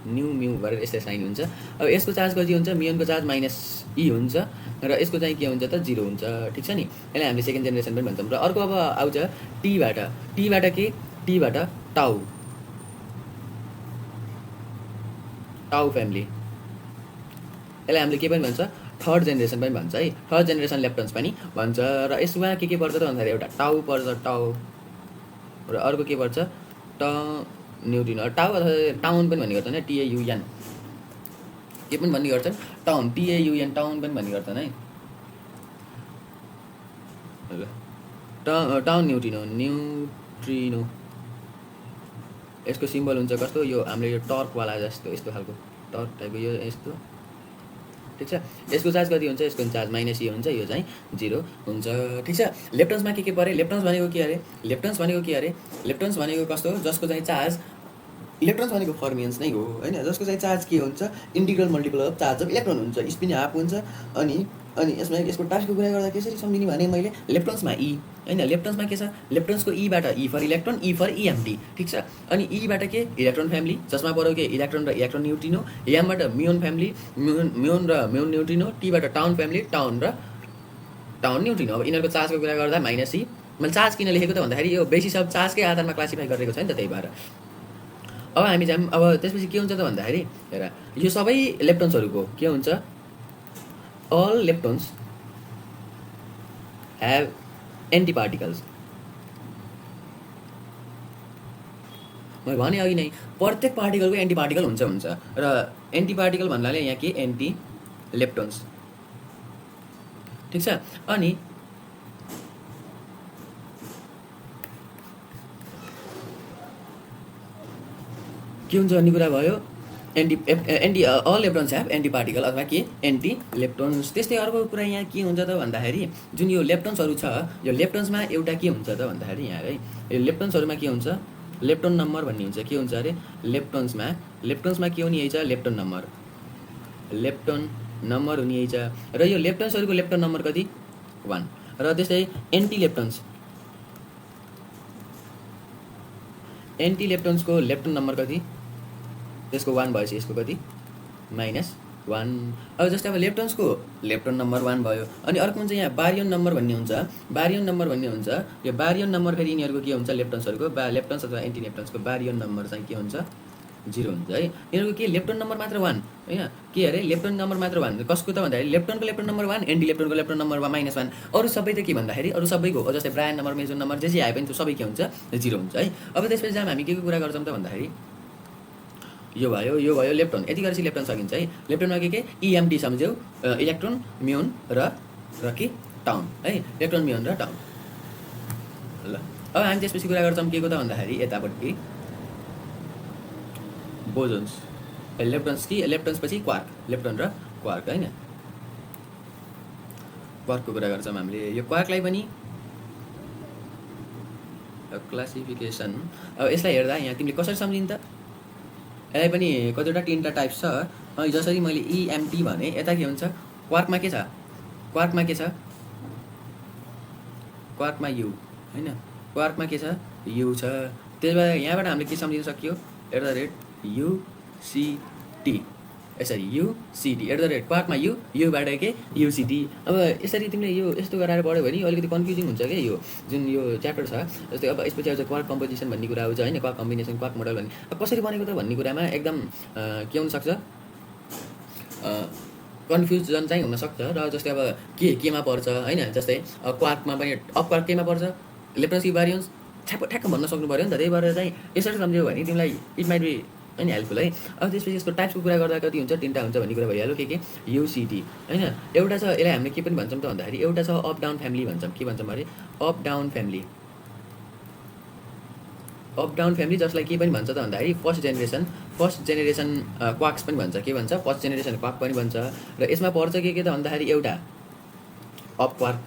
म्यू गरेर यस्तै साइन हुन्छ। अब यसको चार्ज कति हुन्छ, म्युनको चार्ज माइनस ई हुन्छ र यसको चाहिँ के हुन्छ त जिरो हुन्छ, ठिक छ नि। यसलाई हामीले सेकेन्ड जेनेरेसन पनि भन्छौँ। र अर्को अब आउँछ टीबाट के, टीबाट टाउ फ्यामिली, यसलाई हामीले के पनि भन्छ, थर्ड जेनेरेसन पनि भन्छ है, थर्ड जेनेरेसन ल्याप्टन्स पनि भन्छ। र यसमा के पर्छ त भन्दाखेरि एउटा टाउ पर्छ, टाउ, र अर्को के पर्छ न्युट्रिनो, टाउ अथवा टाउन पनि भन्ने गर्छन् है, TAUN के पनि भन्ने गर्छन्, टाउन, TAUN टाउन पनि भन्ने गर्छन् है। टाउन न्युट्रिनो यसको सिम्बल हुन्छ कस्तो, यो हामीले यो टर्कवाला जस्तो यस्तो खालको टर्क टाइपको यो यस्तो, ठिक छ। यसको चार्ज कति हुन्छ, यसको चार्ज माइनस ई हुन्छ, यो चाहिँ जिरो हुन्छ, ठिक छ। लेप्टन्समा के पऱ्यो, लेप्टन्स भनेको के अरे, लेप्टन्स भनेको कस्तो, जसको चाहिँ चार्ज, इलेक्ट्रोन्स भनेको फर्मियन्स नै हो होइन, जसको चाहिँ चार्ज के हुन्छ, integral multiple of charge of electron हुन्छ, स्पिन हाफ हुन्छ। अनि यसमा यसको टास्कको कुरा गर्दा कसरी सम्झिने भने मैले लेप्टन्समा ई होइन, लेप्टन्समा के छ, लेप्टन्सको ईबाट ई फर इलेक्ट्रोन, ई फर इएमटी, ठिक छ। अनि ईबाट के इलेक्ट्रोन फ्यामिली, जसमा पऱ्यो के इलेक्ट्रोन र इलेक्ट्रोन न्युट्रिनो, एमबाट म्युन फ्यामिली, म्युन र म्युन न्युट्रिनो, टीबाट टाउन फ्यामिली, टाउन र टाउन न्युट्रिनो। अब यिनीहरूको चार्जको कुरा गर्दा माइनस ई, मैले चार्ज किन लेखेको त भन्दाखेरि यो बेसिस अफ चार्जकै आधारमा क्लासिफाई गरेको छ नि त, त्यही भएर। अब हामी चाहिँ अब त्यसपछि के हुन्छ त भन्दाखेरि हेर, यो सबै लेप्टन्सहरूको के हुन्छ, all leptons have anti particles. मैले भने अघि नै प्रत्येक पार्टिकलको एन्टी पार्टिकल हुन्छ र एन्टी पार्टिकल भन्नाले यहाँ के एन्टी लेप्टन्स, ठिक छ। अनि के हुन्छ भन्ने कुरा भयो, anti all leptons have anti particle अथवा के एन्टी लेप्टन्स। त्यस्तै अर्को कुरा यहाँ के हुन्छ त भन्दाखेरि जुन यो लेप्टन्सहरू छ, यो लेप्टन्समा एउटा के हुन्छ त भन्दाखेरि यहाँ है, यो लेप्टन्सहरूमा के हुन्छ, लेप्टन नम्बर भन्ने हुन्छ, के हुन्छ अरे लेप्टन्समा के हुने छ, लेप्टन नम्बर हुने छ। र यो लेप्टन्सहरूको लेप्टन नम्बर कति 1। र त्यस्तै एन्टी लेप्टन्सको लेप्टन नम्बर कति, त्यसको 1 भएपछि यसको कति -1। अब जस्तै अब लेप्टन्सको लेप्टन नम्बर 1 भयो। अनि अर्को हुन्छ यहाँ बारियन नम्बर भन्ने हुन्छ, यो बारियन नम्बर फेरि यिनीहरूको के हुन्छ, लेप्टन्सहरूको लेप्टन्स अथवा एन्टी लेप्टन्सको बारियन नम्बर चाहिँ के हुन्छ, 0 हुन्छ है। यिनीहरूको के लेप्टन नम्बर मात्र 1 होइन, के अरे लेप्टन नम्बर मात्र 1, कसको त भन्दाखेरि लेप्टनको लेप्टन नम्बर 1, एन्टी लेप्टनको लेप्टन नम्बर -1। अरू सबै त के भन्दाखेरि अरू सबैको जस्तै ब्रायन नम्बर, मेजन नम्बर जे आए पनि त्यो सबै के हुन्छ, 0 हुन्छ है। अब त्यसपछि जब हामी के कुरा गर्छौँ त भन्दाखेरि यो भयो लेप्टन, यति गरेपछि लेप्टन सकिन्छ है। लेप्टनमा के इएमटी सम्झ्यौ, इलेक्ट्रोन, म्युन र के टाउन है, इलेक्ट्रोन, म्युन र टाउन। ल अब हामी त्यसपछि कुरा गर्छौँ के को त भन्दाखेरि यतापट्टि बोजोन्स, लेप्टन्स पछि क्वार्क, लेप्टन र क्वार्क होइन, क्वार्कको कुरा गर्छौँ हामीले। यो क्वार्कलाई पनि क्लासिफिकेसन, अब यसलाई हेर्दा यहाँ तिमीले कसरी सम्झिन् त, यसलाई पनि कतिवटा 3टा टाइप्स छ। जसरी मैले EMT भने यता के हुन्छ क्वार्कमा के छ क्वार्कमा के छ क्वार्कमा U हैन क्वार्कमा के छ U छ। त्यसै भएर यहाँबाट हामीले के सम्झिन सकियो @UCT यसरी UCT क्वार्कमा U बाट के UCT। अब यसरी तिमीले यो यस्तो गराएर पढ्यो भने अलिकति कन्फ्युजिङ हुन्छ के यो जुन यो च्याप्टर छ। जस्तै अब यसपछि आउँछ क्वार्क कम्पोजिसन भन्ने कुरा आउँछ हैन क्वार्क कम्बिनेसन क्वार्क मोडल भन्ने अब कसरी बनेको त भन्ने कुरामा एकदम के हुन सक्छ कन्फ्युजन चाहिँ हुन सक्छ। र जस्तै अब केमा पर्छ हैन जस्तै क्वार्कमा पनि अप क्वार्क केमा पर्छ लेप्टन्स बारियन्स ठ्याक्क भन्न सक्नु पर्यो नि त। त्यही भएर चाहिँ यसरी सम्झ्यौ भने तिमीलाई इट माइट बी हैन हेल्पफुल है। अब त्यसपछि यसको टाइप्सको कुरा गर्दा कति हुन्छ 3टा हुन्छ भन्ने कुरा भइहाल्यो के UCT हैन। एउटा छ यसलाई हामीले के पनि भन्छौँ त भन्दाखेरि एउटा छ अप डाउन फ्यामिली भन्छौँ। के भन्छौँ अरे अप डाउन फ्यामिली जसलाई के पनि भन्छ त भन्दाखेरि फर्स्ट जेनेरेसन क्वार्क्स पनि भन्छ। के भन्छ फर्स्ट जेनेरेसन क्वार्क पनि भन्छ। र यसमा पर्छ के त भन्दाखेरि एउटा अप क्वार्क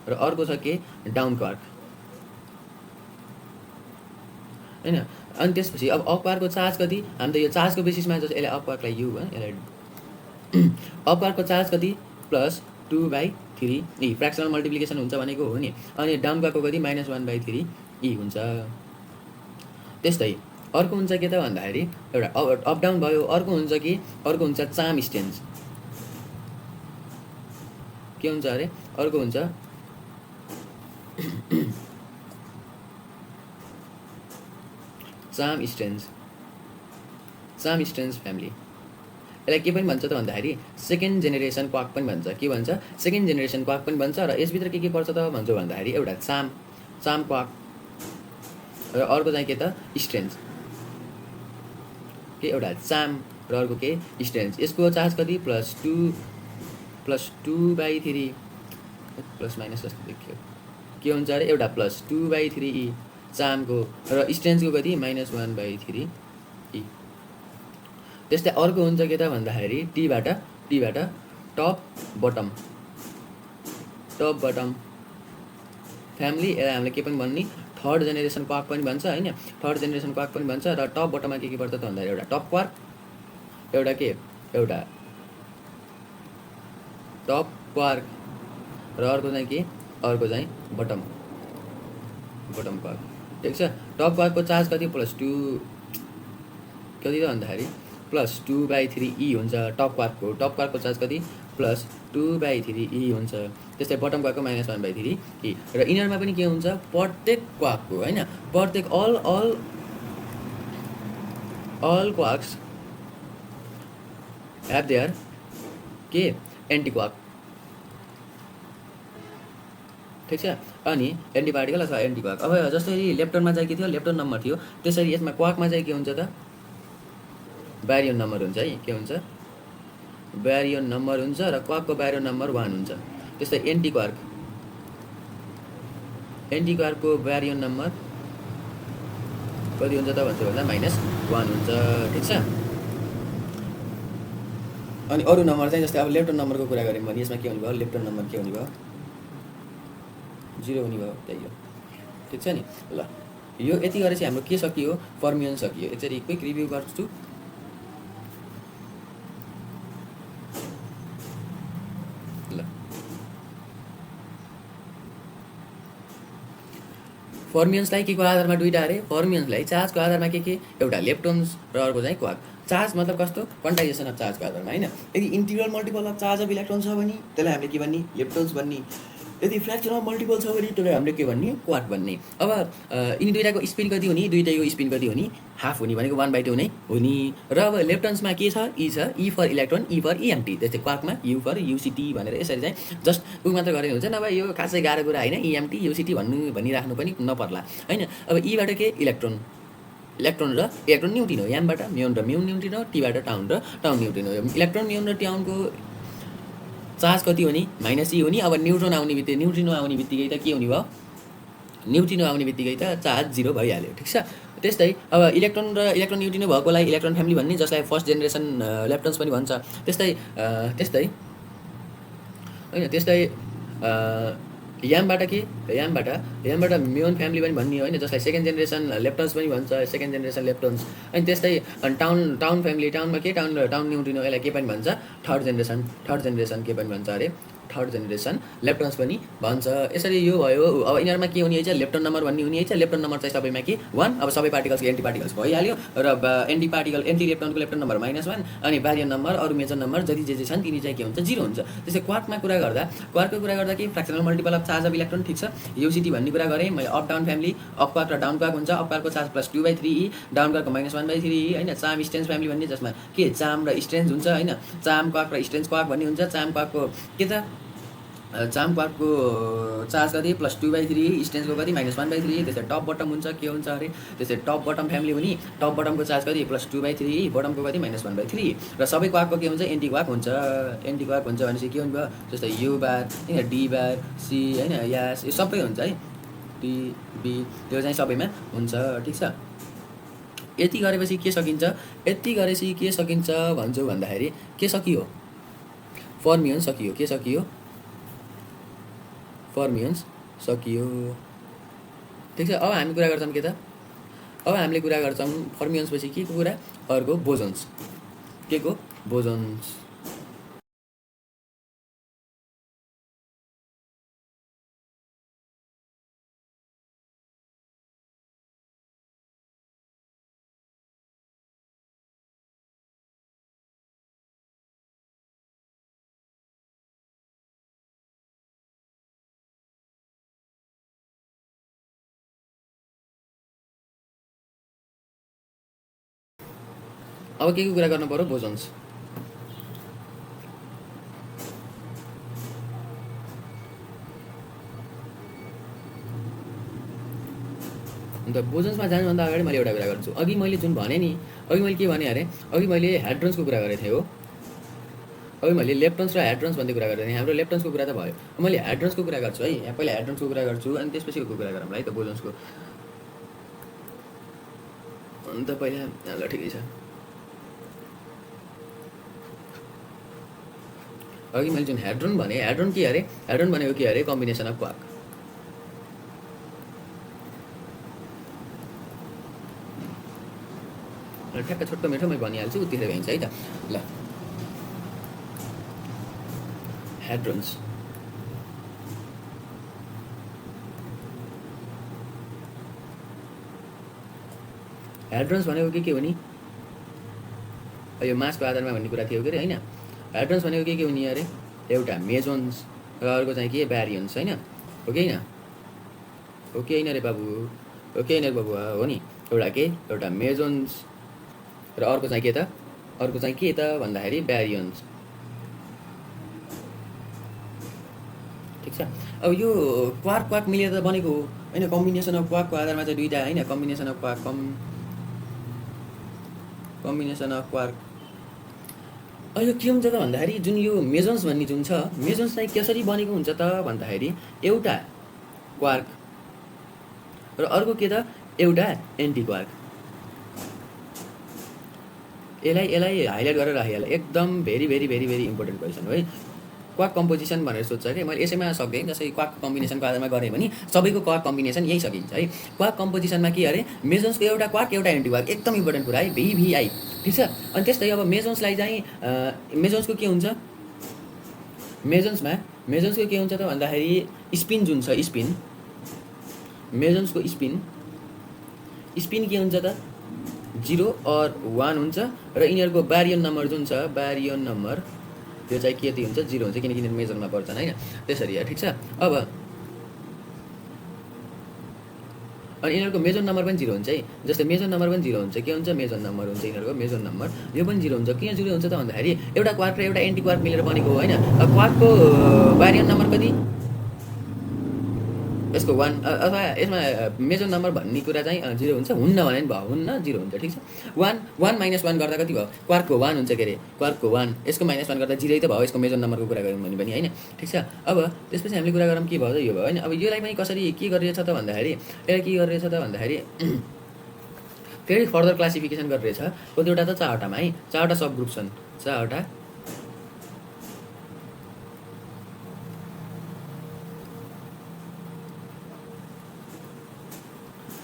र अर्को छ के डाउन क्वार्क हैन। अनि त्यसपछि अब अप क्वार्कको चार्ज कति हामी त यो चार्जको बेसिसमा जस्तो यसलाई अप क्वार्कलाई U यसलाई अप क्वार्कको चार्ज कति +2/3 फ्र्याक्सनल मल्टिप्लिकेसन हुन्छ भनेको हो नि। अनि डाउन क्वार्कको कति -1/3 हुन्छ। त्यस्तै अर्को हुन्छ के त भन्दाखेरि एउटा अप डाउन भयो। अर्को हुन्छ कि अर्को हुन्छ चाम स्टेन्ज। के हुन्छ अरे अर्को हुन्छ चाम स्टेन्ज फ्यामिली। यसलाई के पनि भन्छ त भन्दाखेरि सेकेन्ड जेनेरेसन क्वार्क पनि भन्छ। के भन्छ सेकेन्ड जेनेरेसन क्वार्क पनि भन्छ। र यसभित्र के पर्छ त भन्छौ भन्दाखेरि एउटा चाम क्वार्क र अर्को चाहिँ के त स्टेन्ज के एउटा चाम र अर्को के स्टेन्ज। यसको चार्ज कति +2/3 प्लस माइनस जस्तो देखियो। के हुन्छ अरे एउटा +2/3 चामको र स्टेन्जको कति -1/3 त्यस्तै अर्को हुन्छ के त भन्दाखेरि टीबाट टप बटम फ्यामिली। यसलाई हामीले के पनि भन्ने थर्ड जेनेरेसन क्वार्क पनि भन्छ हैन। थर्ड जेनेरेसन क्वार्क पनि भन्छ। र टप बटममा के पर्छ त भन्दाखेरि एउटा टप क्वार्क एउटा टप क्वार्क र अर्को चाहिँ के अर्को चाहिँ बटम क्वार्क। ठिक छ। टप क्वार्कको चार्ज कति +2 कति त भन्दाखेरि +2/3 हुन्छ। टप क्वार्कको चार्ज कति +2/3 हुन्छ। त्यस्तै बटम क्वार्कको -1/3 र इनरमा पनि के हुन्छ प्रत्येक क्वार्कको हैन प्रत्येक अल क्वार्क्स ह्याभ देयर के एन्टी क्वार्क। ठिक छ। अनि एन्टी पार्टिकल अथवा एन्टी क्वार्क। अब जसरी लेप्टनमा चाहिँ के थियो लेप्टन नम्बर थियो त्यसरी यसमा क्वार्कमा चाहिँ के हुन्छ त ब्यारियन नम्बर हुन्छ है। के हुन्छ ब्यारियन नम्बर हुन्छ र क्वार्कको ब्यारियन नम्बर 1 हुन्छ। त्यस्तै एन्टी क्वार्कको ब्यारियन नम्बर कति हुन्छ त भन्छ भन्दा -1 हुन्छ। ठिक छ। अनि अरू नम्बर चाहिँ जस्तै अब लेप्टन नम्बरको कुरा गऱ्यौँ भने यसमा के हुने भयो लेप्टन नम्बर के हुने भयो 0 हुने भयो। त्यही हो। ठिक छ नि। ल यो यति गरेपछि हाम्रो के सकियो फर्मियन सकियो। यसरी क्विक रिभ्यू गर्छु। ल फर्मियन्सलाई के को आधारमा दुईटा अरे फर्मियन्सलाई चार्जको आधारमा के एउटा लेप्टन्स र अर्को चाहिँ क्वार्क। चार्ज मतलब कस्तो क्वान्टाइजेसन अफ चार्जको आधारमा हैन। यदि integral multiple of charge of electron छ भने त्यसलाई हामीले के भन्ने लेप्टन्स भन्ने। यदि फ्र्याक्सनल मल्टिपल छ भने त्यसलाई हामीले के भन्ने क्वार्क भन्ने। अब यिनी दुईटाको स्पिन कति हुने दुईटैको स्पिन कति हुने हाफ हुने भनेको 1/2 नै हुने। र अब लेप्टन्समा के छ E for electron E for EMT। त्यस्तै क्वार्कमा U फर UCT भनेर यसरी चाहिँ जस्ट उ मात्र गरेर हुन्छ। नभए यो खासै गाह्रो कुरा हैन EMT UCT भनिराख्नु पनि नपर्ला हैन। अब बाट के इलेक्ट्रोन र इलेक्ट्रोन न्युट्रिनो एमबाट म्युन र म्युन न्युट्रिनो टीबाट टाउन र टाउन न्युट्रिनो। इलेक्ट्रोन म्युन र टाउनको चार्ज कति हुने -E हुने। अब न्युट्रिनो आउने बित्तिकै त के हुने भयो न्युट्रिनो आउने बित्तिकै त चार्ज 0 भइहाल्यो। ठिक छ। त्यस्तै अब इलेक्ट्रोन न्युट्रिनो भएकोलाई इलेक्ट्रोन फ्यामिली भन्ने जसलाई फर्स्ट जेनेरेसन लेप्टन्स पनि भन्छ। त्यस्तै यामबाट के यामबाट म्योन फ्यामिली पनि भन्ने होइन, जसलाई सेकेन्ड जेनेरेसन लेप्टन्स पनि भन्छ, सेकेन्ड जेनेरेसन लेप्टन्स। अनि त्यस्तै अनि टाउन फ्यामिली, टाउनमा के टाउन न्युट्रिनो, यसलाई के पनि भन्छ, थर्ड जेनेरेसन के पनि भन्छ अरे, थर्ड जेनेरेसन लेप्टन्स पनि भन्छ। यसरी यो भयो। अब यिनीहरूमा के हुने है, लेप्टन नम्बर भन्ने हुने है। लेप्टन नम्बर चाहिँ सबैमा के 1। अब सबै पार्टिकल्सको एन्टी पार्टिकल्स भइहाल्यो र एन्टी पार्टिकल एन्टी लेप्टनको लेप्टन नम्बर -1 अनि ब्यारियन नम्बर अरू मेजर नम्बर जति जे छन् तिनी चाहिँ के हुन्छ, 0 हुन्छ। त्यसै क्वार्कको कुरा गर्दा के fractional multiple of charge of electron, ठिक छ। युसिटी भन्ने कुरा गरेँ मैले। Up down family, up quark र डाउन क्वार्क हुन्छ। अप क्वार्कको चार्ज +2/3E, डाउन क्वार्कको -1/3E होइन। चार्म स्ट्रेन्थ फ्यामिली भन्ने जसमा के चार्म र स्ट्रेन्थ हुन्छ होइन। चार्म क्वार्क र स्ट्रेन्थ क्वार्क भन्ने हुन्छ। चार्म क्वार्कको के त चार्म क्वार्कको चार्ज कति +2/3, स्ट्रेन्थको कति -1/3। त्यसै टप बटम हुन्छ, के हुन्छ अरे, त्यसै टप बटम फ्यामिली हुने। टप बटमको चार्ज कति +2/3, बटमको कति -1/3। र सबै क्वार्कको के हुन्छ, एन्टी क्वार्क हुन्छ। एन्टी क्वार्क हुन्छ भनेपछि के हुन्छ, जस्तै यु बार होइन, डी बार, सी होइन, यास, यो सबै हुन्छ है, डी बी, यो चाहिँ सबैमा हुन्छ, ठिक छ। यति गरेपछि के सकिन्छ, भन्छु भन्दाखेरि के सकियो, फर्मियन सकियो। के सकियो, फर्मियन्स सकियो, ठिक छ। अब हामी कुरा गर्छौँ के त, अब हामीले कुरा गर्छौँ फर्मियन्स पछि के को कुरा, अर्को बोजन्स। के को, बोजन्स। अब के को कुरा गर्नु पर्यो, बोजन्स। अन्त बोजन्समा जानुभन्दा अगाडि मैले एउटा कुरा गर्छु। अघि मैले जुन भने नि, अघि मैले के भने अरे, अघि मैले ह्याड्रोन्सको कुरा गरेको थिएँ हो। अघि मैले लेप्टन्स र ह्याड्रोन्स भन्ने कुरा गरेको थिएँ। हाम्रो लेप्टन्सको कुरा त भयो। मैले ह्याड्रोन्सको कुरा गर्छु है। यहाँ पहिला ह्याड्रोन्सको कुरा गर्छु अनि त्यसपछि को कुरा गरौँ है त, बोजन्सको। अन्त पहिला ल ठिकै छ। अघि मैले जुन ह्याड्रोन भने, ह्याड्रोन के अरे, ह्याड्रोन भनेको के अरे, कम्बिनेसन अफ क्वार्क। ठ्याक्क छोटो मिठो मैले भनिहाल्छु, उतिखेर भइन्छ है त। ल, ह्याड्रोन्स भनेको के हो नि, यो मासको आधारमा भन्ने कुरा थियो के अरे होइन। ह्याड्रोन्स भनेको के हुने अरे, एउटा मेजोन्स र अर्को चाहिँ के, ब्यारियन्स होइन, हो कि होइन, हो कि होइन रे बाबु, हो कि होइन रे बाबु, हो नि। एउटा के, एउटा मेजोन्स र अर्को चाहिँ के त, अर्को चाहिँ के त भन्दाखेरि ब्यारियन्स, ठिक छ। अब यो क्वार्क मिलेर त बनेको हो होइन, कम्बिनेसन अफ क्वार्कको आधारमा चाहिँ दुईवटा होइन, combination of quark, combination of quark. यो के हुन्छ त भन्दाखेरि जुन यो मेजोन्स भन्ने जुन छ, मेजोन्स चाहिँ कसरी बनेको हुन्छ त भन्दाखेरि एउटा क्वार्क र अर्को के त, एउटा एन्टी क्वार्क। यसलाई हाइलाइट गरेर राखिहाल, एकदम very very very very important question हो है। क्वार्क कम्पोजिसन भनेर सोध्छ कि मैले यसैमा सक्दैन, जस्तै क्वार्क कम्बिनेसनको आधारमा गरेँ भने सबैको क्वार्क कम्बिनेसन यही सकिन्छ है। क्वार्क कम्पोजिसनमा के अरे, मेजोन्सको एउटा क्वार्क एउटा एन्टी क्वार्क, एकदम इम्पोर्टेन्ट कुरा है, VVI, ठिक छ। अनि त्यस्तै अब मेजोन्सलाई चाहिँ मेजोन्सको के हुन्छ, मेजोन्सको के हुन्छ त भन्दाखेरि स्पिन जुन छ, स्पिन, मेजोन्सको स्पिन के हुन्छ त, 0 और 1 हुन्छ। र यिनीहरूको ब्यारियन नम्बर जुन छ, ब्यारियन नम्बर त्यो चाहिँ के हुन्छ, 0 हुन्छ, किनकि मेजरमा पर्छन् होइन, त्यसरी ठिक छ। अब अनि यिनीहरूको मेजन नम्बर पनि 0 हुन्छ है, जस्तै मेजन नम्बर पनि 0 हुन्छ। के हुन्छ, मेजन नम्बर हुन्छ यिनीहरूको, मेजन नम्बर यो पनि 0 हुन्छ। किन 0 हुन्छ त भन्दाखेरि एउटा क्वार्क र एउटा एन्टी क्वार्क मिलेर बनेको हो होइन। अब क्वार्कको ब्यारियन नम्बर कति, यसको 1 अथवा यसमा मेजर नम्बर भन्ने कुरा चाहिँ 0 हुन्छ, हुन्न भने पनि भयो, हुन्न 0 हुन्छ, ठिक छ। 1 -1 गर्दा कति भयो, क्वार्कको 1 हुन्छ के अरे, क्वार्कको 1, यसको -1 गर्दा 0 त भयो, यसको मेजर नम्बरको कुरा गऱ्यौँ भने पनि होइन, ठिक छ। अब त्यसपछि हामीले कुरा गरौँ के भयो त, यो भयो होइन। अब यसलाई पनि कसरी के गरिरहेछ त भन्दाखेरि, यसलाई के गरिरहेछ त भन्दाखेरि फेरि फर्दर क्लासिफिकेसन गरिरहेछ कतिवटा त, 4वटामा है, 4वटा सब ग्रुप छन्, 4वटा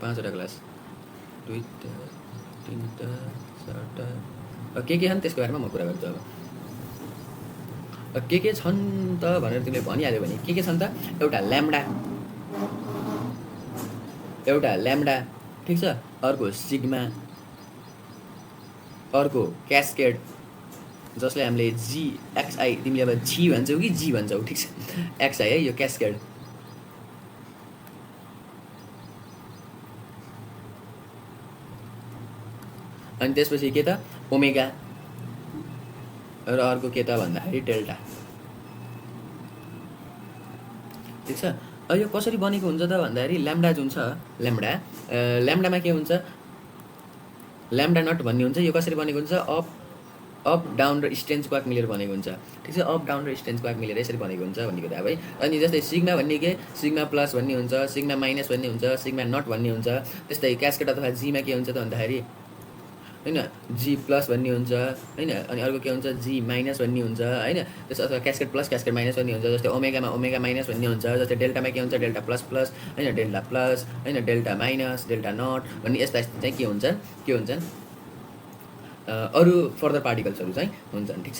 5वटा क्लास 2टा 3टा 4टा के छन् त्यसको बारेमा म कुरा गर्छु अब के छन् त भनेर तिमीले भनिहाल्यो भने के छन् त एउटा ल्याम्डा ठिक छ अर्को सिग्मा अर्को क्यास्केड जसलाई हामीले एक्सआई तिमीले अब जी भन्छौ कि जी भन्छौ ठिक छ एक्सआई है यो क्यास्केड अनि त्यसपछि के त ओमेगा र अर्को के त भन्दाखेरि डेल्टा ठिक छ यो कसरी बनेको हुन्छ त भन्दाखेरि ल्याम्डा जुन छ ल्याम्डामा के हुन्छ ल्याम्डा नट भन्ने हुन्छ यो कसरी बनेको हुन्छ अप डाउन र स्ट्रेन्ज क्वाक मिलेर बनेको हुन्छ ठिक छ अप डाउन र स्ट्रेन्ज क्वाक मिलेर यसरी बनेको हुन्छ भन्ने कुरा है अनि जस्तै सिग्मा भन्ने के सिग्मा प्लस भन्ने हुन्छ सिग्मा माइनस भन्ने हुन्छ सिग्मा नट भन्ने हुन्छ त्यस्तै क्यास्केड अथवा जीमा के हुन्छ त भन्दाखेरि हैन जी प्लस भन्ने हुन्छ हैन अनि अर्को के हुन्छ जी माइनस भन्ने हुन्छ हैन त्यस अथवा क्यास्केड प्लस क्यास्केड माइनस भन्ने हुन्छ जस्तै ओमेगामा ओमेगा माइनस भन्ने हुन्छ जस्तै डेल्टामा के हुन्छ डेल्टा प्लस प्लस हैन डेल्टा प्लस हैन डेल्टा माइनस डेल्टा नट भन्ने यस्ता चाहिँ के हुन्छन् अरू फर्दर पार्टिकल्सहरू चाहिँ हुन्छन् ठिक छ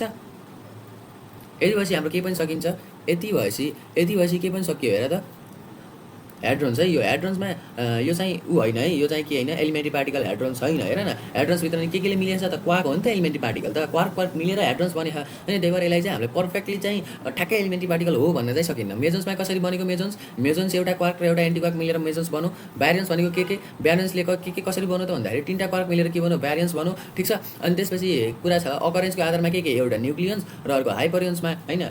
यति भएपछि हाम्रो के पनि सकिन्छ यति भएपछि के पनि सकियो हेर त हेड्रोन्स है यो हेड्रोन्समा यो चाहिँ होइन है यो चाहिँ के होइन एलिमेन्ट्री पार्टिकल हेड्रोन्स छैन हेर न हेड्रोन्सभित्र नि केले मिलेछ त क्वार्क हो नि त एलिमेन्ट्री पार्टिकल त क्वार्क मिलेर हेड्रोन्स बनेको होइन त्यही भएर यसलाई चाहिँ हामीले पर्फेक्टली चाहिँ ठ्याक्कै एलिमेन्ट्री पार्टिकल हो भन्न चाहिँ सकिन्न मेजन्समा कसरी बनेको मेजन्स एउटा क्वार्क र एउटा एन्टी क्वार्क मिलेर मेजन्स बन्यो ब्यारियन्स भनेको के ब्यारियन्सले के कसरी बन्यो त भन्दाखेरि 3टा क्वार्क मिलेर के बन्यो ब्यारियन्स बन्यो ठिक छ अनि त्यसपछि कुरा छ अकरेन्सको आधारमा के एउटा न्युक्लियन्स र अर्को हाइपरियन्समा होइन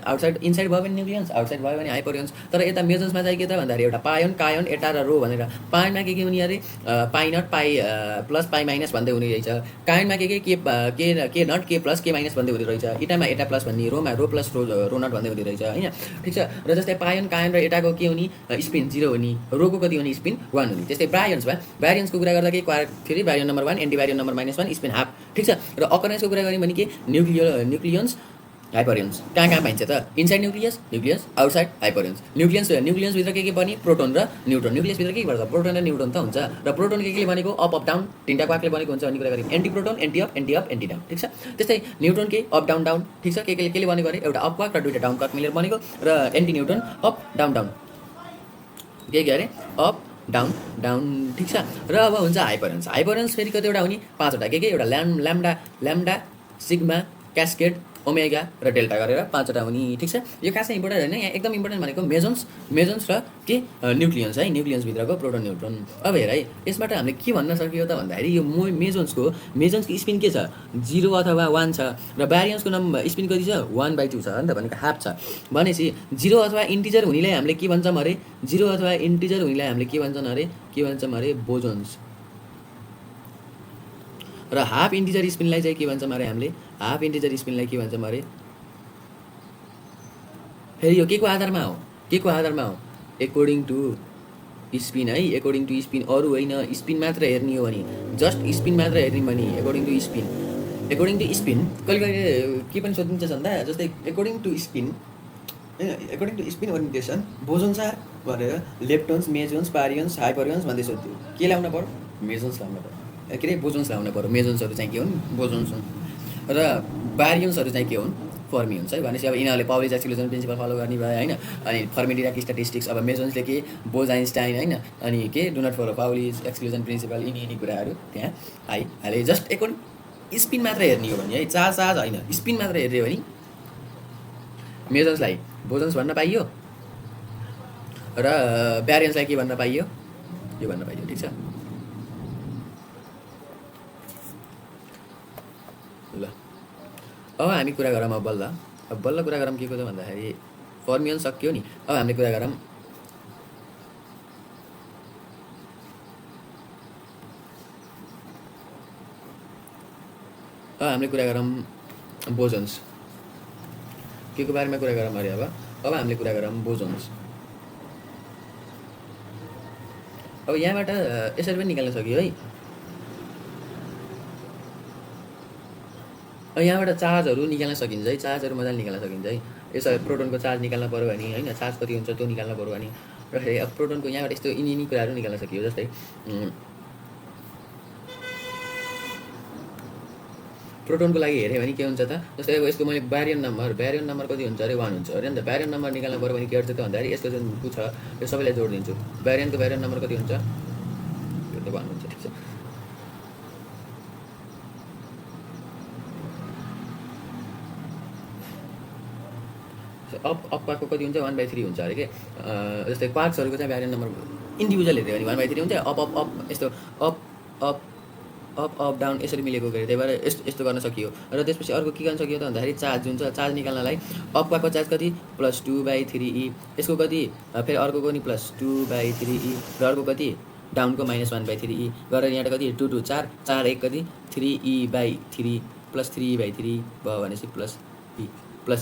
इनसाइड भयो भने न्युक्लियन्स आउटसाइड भयो भने हाइपरियन्स तर यता मेजन्समा चाहिँ के त भन्दाखेरि एउटा पायोन कायोन एटा र रो भनेर पायोनमा के हुने अरे pi not pi plus pi minus भन्दै हुने रहेछ कायोनमा के नट के प्लस के माइनस भन्दै हुने रहेछ इटामा एटा प्लस भन्ने रोमा रो प्लस रो नट भन्दै हुने रहेछ होइन ठिक छ र जस्तै पायोन कायोन र एटाको के हुने स्पिन 0 हुने रोको कति हुने स्पिन 1 हुने त्यस्तै ब्यारियन्सको कुरा गर्दा के quark theory baryon number 1 anti baryon number -1 spin half ठिक छ र अकरेन्सको कुरा गऱ्यौँ भने के न्युक्लियन्स हाइपरियन्स कहाँ पाइन्छ त इनसाइड न्युक्लियस आउटसाइड हाइपरियन्स न्युक्लियन्सभित्र के बने प्रोटोन र न्युट्रोन न्युक्लियसभित्र के गर्छ प्रोटोन र न्युट्रोन त हुन्छ र प्रोटोन के बनेको अप डाउन 3टा क्वार्कले बनेको हुन्छ भन्ने कुरा गऱ्यौँ anti proton anti up anti down ठिक छ त्यस्तै न्युट्रोन के अप डाउन ठिक छ केले बनेको अरे एउटा अप क्वार्क र 2टा डाउन क्वार्क मिलेर बनेको र एन्टी न्युट्रोन अप डाउन के अरे अप डाउन ठिक छ र अब हुन्छ हाइपरियन्स फेरि कतिवटा हुने 5वटा के एउटा ल्याम्डा सिग्मा क्यास्केड ओमेगा र डेल्टा गरेर 5वटा हुने ठिक छ यो खासै इम्पोर्टेन्ट होइन यहाँ एकदम इम्पोर्टेन्ट भनेको मेजन्स र के न्युक्लियन्स है न्युक्लियन्सभित्रको प्रोटोन न्युट्रोन अब हेर है यसबाट हामीले के भन्न सकियो त भन्दाखेरि यो मेजन्सको स्पिन के छ 0 अथवा 1 छ र ब्यारियन्सको स्पिन कति छ 1/2 छ नि त भनेको हाफ छ भनेपछि 0 अथवा इन्टिजर हुनेलाई हामीले के भन्छौँ अरे बोजोन्स र हाफ इन्टिजर स्पिनलाई चाहिँ के भन्छौँ अरे हामीले हाफ इन्टिजर स्पिनलाई के भन्छौँ अरे फेरि यो के को आधारमा हो एकोर्डिङ टु स्पिन है एकोर्डिङ टु स्पिन अरू होइन स्पिन मात्र हेर्ने हो भने जस्ट स्पिन मात्र हेर्ने भने एकोर्डिङ टु स्पिन कहिले के पनि सोधिन्छ भन्दा जस्तै according to spin orientation bosons are भनेर लेप्टोन्स मेजोन्स पारियन्स हाइपरियन्स भन्दै सोध्थ्यो के ल्याउनु पर्यो मेजोन्स ल्याउनु पर्यो के अरे बोजोन्स ल्याउनु पर्यो मेजोन्सहरू चाहिँ के हुन् बोजोन्स हुन् र ब्यारियन्सहरू चाहिँ के हुन् फर्मियन्स है भनेपछि अब यिनीहरूले पाउलिज एक्सक्लुजन प्रिन्सिपल फलो गर्ने भयो होइन अनि फर्मिडिराक स्ट्याटिस्टिक्स अब मेजोन्सले के बोज आइन्स्टाइन होइन अनि के do not follow Pauli's exclusion principle यिनी कुराहरू त्यहाँ आइहाले जस्ट एकोर्डिङ स्पिन मात्र हेर्ने हो भने है चार्ज होइन स्पिन मात्र हेर्ने हो भने मेजोन्सलाई बोजोन्स भन्न पाइयो र ब्यारियन्सलाई के भन्न पाइयो यो भन्न पाइयो ठिक छ ल अब हामी कुरा गरौँ अब बल्ल कुरा गरौँ के को त भन्दाखेरि फर्मियन सक्यो नि अब हामीले कुरा गरौँ बोजोन्स के को बारेमा कुरा गरौँ अरे अब हामीले कुरा गरौँ बोजोन्स अब यहाँबाट यसरी पनि निकाल्न सकियो है यहाँबाट चार्जहरू निकाल्न सकिन्छ है चार्जहरू मजाले निकाल्न सकिन्छ है यसो प्रोटोनको चार्ज निकाल्न पऱ्यो भने होइन चार्ज कति हुन्छ त्यो निकाल्न पऱ्यो भने र अब प्रोटोनको यहाँबाट यस्तो यिनी कुराहरू निकाल्न सकियो। जस्तै प्रोटोनको लागि हेऱ्यो भने के हुन्छ त, जस्तै अब यसको मैले ब्यारियन नम्बर कति हुन्छ अरे 1 हुन्छ अरे नि त। ब्यारियन नम्बर निकाल्नु पऱ्यो भने के गर्छ त भन्दाखेरि यसको जुन छ यो सबैलाई जोडिदिन्छु। ब्यारियन नम्बर कति हुन्छ, यो त 1 हुन्छ। ठिक छ, अपको कति हुन्छ 1/3 हुन्छ अरे के। जस्तै क्वार्क्सहरूको चाहिँ ब्यारियन नम्बर इन्डिभिजुअल हेऱ्यो भने 1/3 हुन्छ। अप यस्तो अप डाउन यसरी मिलेको गरे, त्यही भएर यस्तो गर्न सकियो। र त्यसपछि अर्को के गर्न सकियो त भन्दाखेरि चार्ज जुन छ, चार्ज निकाल्नलाई अपको चार्ज कति +2/3e, यसको कति फेरि अर्को नि +2/3e, र अर्को कति डाउनको -1/3e गरेर यहाँबाट कति 2 2 4 4 1 कति 3e/3 +3e/3 भयो भनेपछि प्लस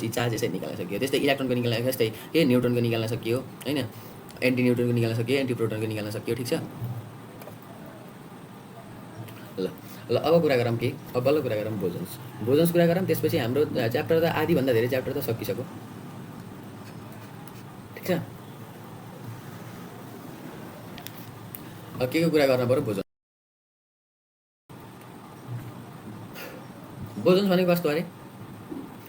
ई चार्ज यसरी निकाल्न सकियो। त्यस्तै इलेक्ट्रोनको निकाल्न, जस्तै के न्युट्रनको निकाल्न सकियो हैन, एन्टी न्युट्रनको निकाल्न सकियो, एन्टी प्रोटोनको निकाल्न सकियो। ठिक छ, ल अब कुरा गरौँ के, अब बल्ल कुरा गरौँ बोजन्स कुरा गरौँ। त्यसपछि हाम्रो च्याप्टर त आधीभन्दा धेरै च्याप्टर त सकिसक्यो। ठिक छ, अब के कुरा गर्न पऱ्यो, बोजन्स भनेको कस्तो अरे,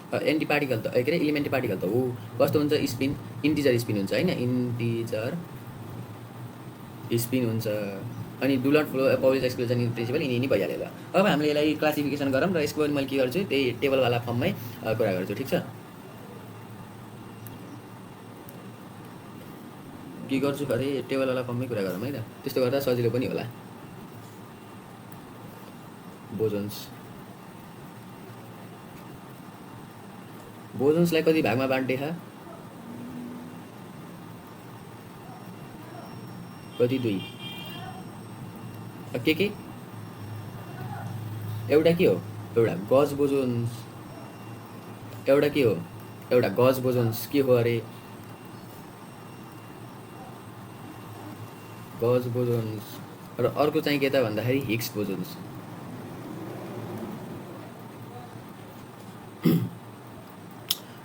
एन्टी पार्टिकल त के अरे इलिमेन्ट्री पार्टिकल त हो। कस्तो हुन्छ, स्पिन इन्टिजर स्पिन हुन्छ हैन, इन्टिजर स्पिन हुन्छ। अनि do not flow Pauli's exclusion principle यिनी भइहाल्यो। ल अब हामीले यसलाई क्लासिफिकेसन गरौँ र यसको मैले के गर्छु त्यही टेबलवाला फर्ममै कुरा गर्छु। ठिक छ, के गर्छु अरे टेबलवाला फर्ममै कुरा गरौँ है त, त्यस्तो गर्दा सजिलो पनि होला। बोजन्सलाई कति भागमा बाँड्ने छ, कति 2 के एउटा के हो, एउटा गज बोजोन्स, एउटा के हो, एउटा गज बोजोन्स के हो अरे गज बोजोन्स, र अर्को चाहिँ के त भन्दाखेरि हिग्स बोजोन्स।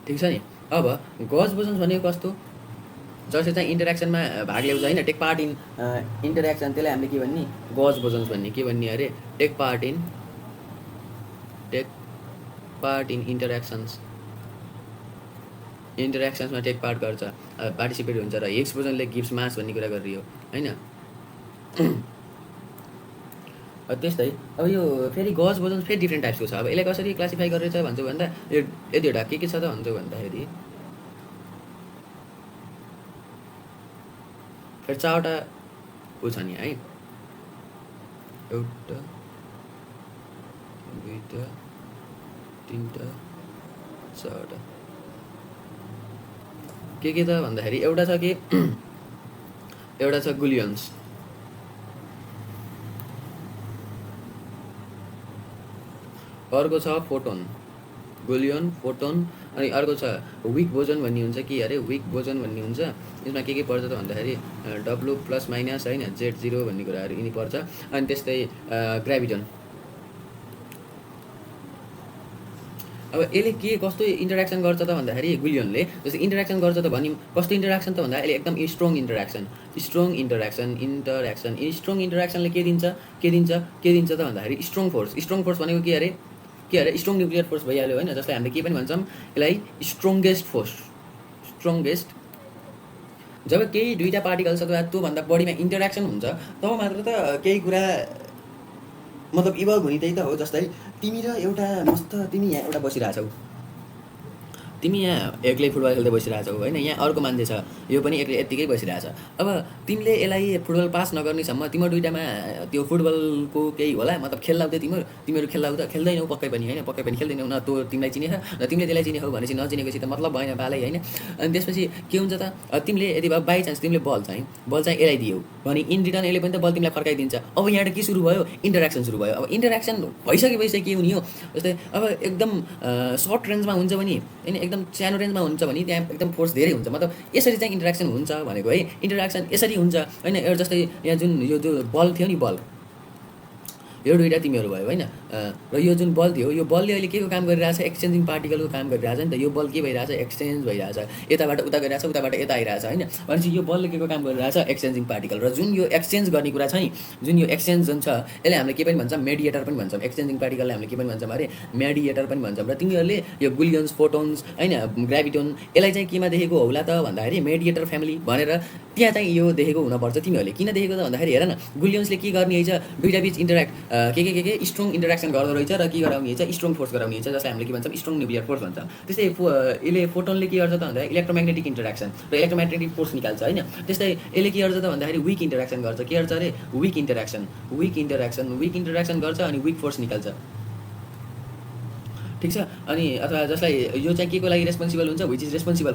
ठिक छ नि। अब गज बोजोन्स भनेको कस्तो, जसले चाहिँ इन्टरेक्सनमा भाग ल्याउँछ हैन, टेक पार्ट इन इन्टरेक्सन, त्यसलाई हामीले के भन्ने गज बोजोन्स भन्ने। के भन्ने अरे टेक पार्ट इन इन्टरेक्सन्समा टेक पार्ट गर्छ, पार्टिसिपेट हुन्छ। र हिग्स बोजोनले गिभ्स मास भन्ने कुरा गरियो हैन। त्यस्तै अब यो फेरि गज बोजोन्स फेरि डिफ्रेन्ट टाइप्सको छ। अब यसलाई कसरी क्लासिफाई गरेछ भन्छु भन्दा यतिवटा के छ त भन्छु भन्दाखेरि फेरि 4वटा ऊ छ नि है, 1 2 3 4वटा के त भन्दाखेरि एउटा छ के एउटा छ गुलियन्स, अर्को छ फोटोन, गुलियन फोटोन, अनि अर्को छ विक बोजन भन्ने हुन्छ। कि अरे विक बोजन भन्ने हुन्छ, यसमा के पर्छ त भन्दाखेरि W प्लस माइनस हैन Z0 भन्ने कुराहरू यिनी पर्छ। अनि त्यस्तै ग्राभिटन। अब यसले के कस्तो इन्टरेक्सन गर्छ त भन्दाखेरि गुलियनले जस्तै इन्टरेक्सन गर्छ त भन्यौँ, कस्तो इन्टरेक्सन त भन्दा यसले एकदम स्ट्रङ इन्टरेक्सन स्ट्रङ इन्टरेक्सनले के दिन्छ त भन्दाखेरि स्ट्रङ फोर्स भनेको के अरे स्ट्रङ न्युक्लियर फोर्स भइहाल्यो हैन। जस्तै हामीले के पनि भन्छौँ यसलाई स्ट्रङ्गेस्ट फोर्स। जब केही दुईटा पार्टिकल्स अथवा त्योभन्दा बढीमा इन्टरेक्सन हुन्छ तब मात्र त केही कुरा मतलब इभल्भ हुने त्यही त हो। जस्तै तिमी यहाँ एउटा बसिरहेछौ, तिमी यहाँ एक्लै फुटबल खेल्दै बसिरहेछौ हैन, यहाँ अर्को मान्छे छ यो पनि एक्लै यत्तिकै बसिरहेछ। अब तिमीले यसलाई फुटबल पास नगर्नेसम्म तिम्रो दुईटामा त्यो फुटबलको केही होला, मतलब खेल्लाउ त तिमीहरू खेल्लाउ त खेल्दैनौ पक्कै पनि हैन, पक्कै पनि खेल्दैनौ। न त्यो तिमीलाई चिनेछ न तिमीले त्यसलाई चिने हो भनेपछि नचिनेपछि त मतलब भएन बालै हैन। अनि त्यसपछि के हुन्छ त तिमीले यदि बाई चान्स तिमीले बल चाहिँ यसलाई दियौ भने इन रिटर्न यसले पनि त बल तिमीलाई फर्काइदिन्छ। अब यहाँबाट के सुरु भयो, इन्टरेक्सन सुरु भयो। अब इन्टरेक्सन भइसकेपछि के हुने हो, जस्तै अब एकदम सर्ट रेन्जमा हुन्छ भने हैन, एकदम सानो रेन्जमा हुन्छ भने त्यहाँ एकदम फोर्स धेरै हुन्छ। मतलब यसरी चाहिँ इन्टरेक्सन हुन्छ भनेको है, इन्टरेक्सन यसरी हुन्छ हैन। एउटा जस्तै यहाँ जुन यो जो बल थियो नि, बल यो दुईवटा तिमीहरू भयो होइन। र यो जुन बल थियो यो बलले अहिले के को काम गरिरहेछ एक्सचेन्जिङ पार्टिकलको काम गरिरहेछ नि त। यो बल के भइरहेछ एक्सचेन्ज भइरहेछ, यताबाट उता गइरहेछ उताबाट यता आइरहेछ होइन। भनेपछि यो बलले के को काम गरिरहेछ एक्सचेन्जिङ पार्टिकल। र जुन यो एक्सचेन्ज गर्ने कुरा छ नि, जुन यो एक्सचेन्ज जुन छ यसले हामीले के पनि भन्छौँ मेडिएटर पनि भन्छौँ। एक्सचेन्जिङ पार्टिकललाई हामीले के पनि भन्छौँ अरे मेडिएटर पनि भन्छौँ। र तिमीहरूले यो गुलियन्स फोटोन्स होइन ग्राभिटोन यसलाई चाहिँ केमा देखेको होला त भन्दाखेरि मेडिएटर फ्यामिली भनेर त्यहाँ चाहिँ यो देखेको हुनुपर्छ। तिमीहरूले किन देखेको त भन्दाखेरि हेर न गुलियन्सले के गर्ने रहेछ दुईवटा बिच इन्टरेक्ट के स्ट्रङ इन्टरेक्सन गर्दो रहेछ र के गराउने रहेछ स्ट्रङ फोर्स गराउने रहेछ, जसलाई हामीले के भन्छौँ स्ट्रङ न्युक्लियर फोर्स भन्छौँ। त्यस्तै यसले फोटोनले के गर्छ त भन्दा इलेक्ट्रोम्याग्नेटिक इन्टरेक्सन र इलेक्ट्रोम्याग्नेटिक फोर्स निकाल्छ होइन। त्यस्तै यसले के गर्छ त भन्दाखेरि विक इन्टरेक्सन गर्छ। के गर्छ अरे विक इन्टरेक्सन गर्छ अनि विक फोर्स निकाल्छ, ठिक छ। अनि अथवा जसलाई यो चाहिँ के को लागि रेस्पोन्सिबल हुन्छ विच इज रेस्पोन्सिबल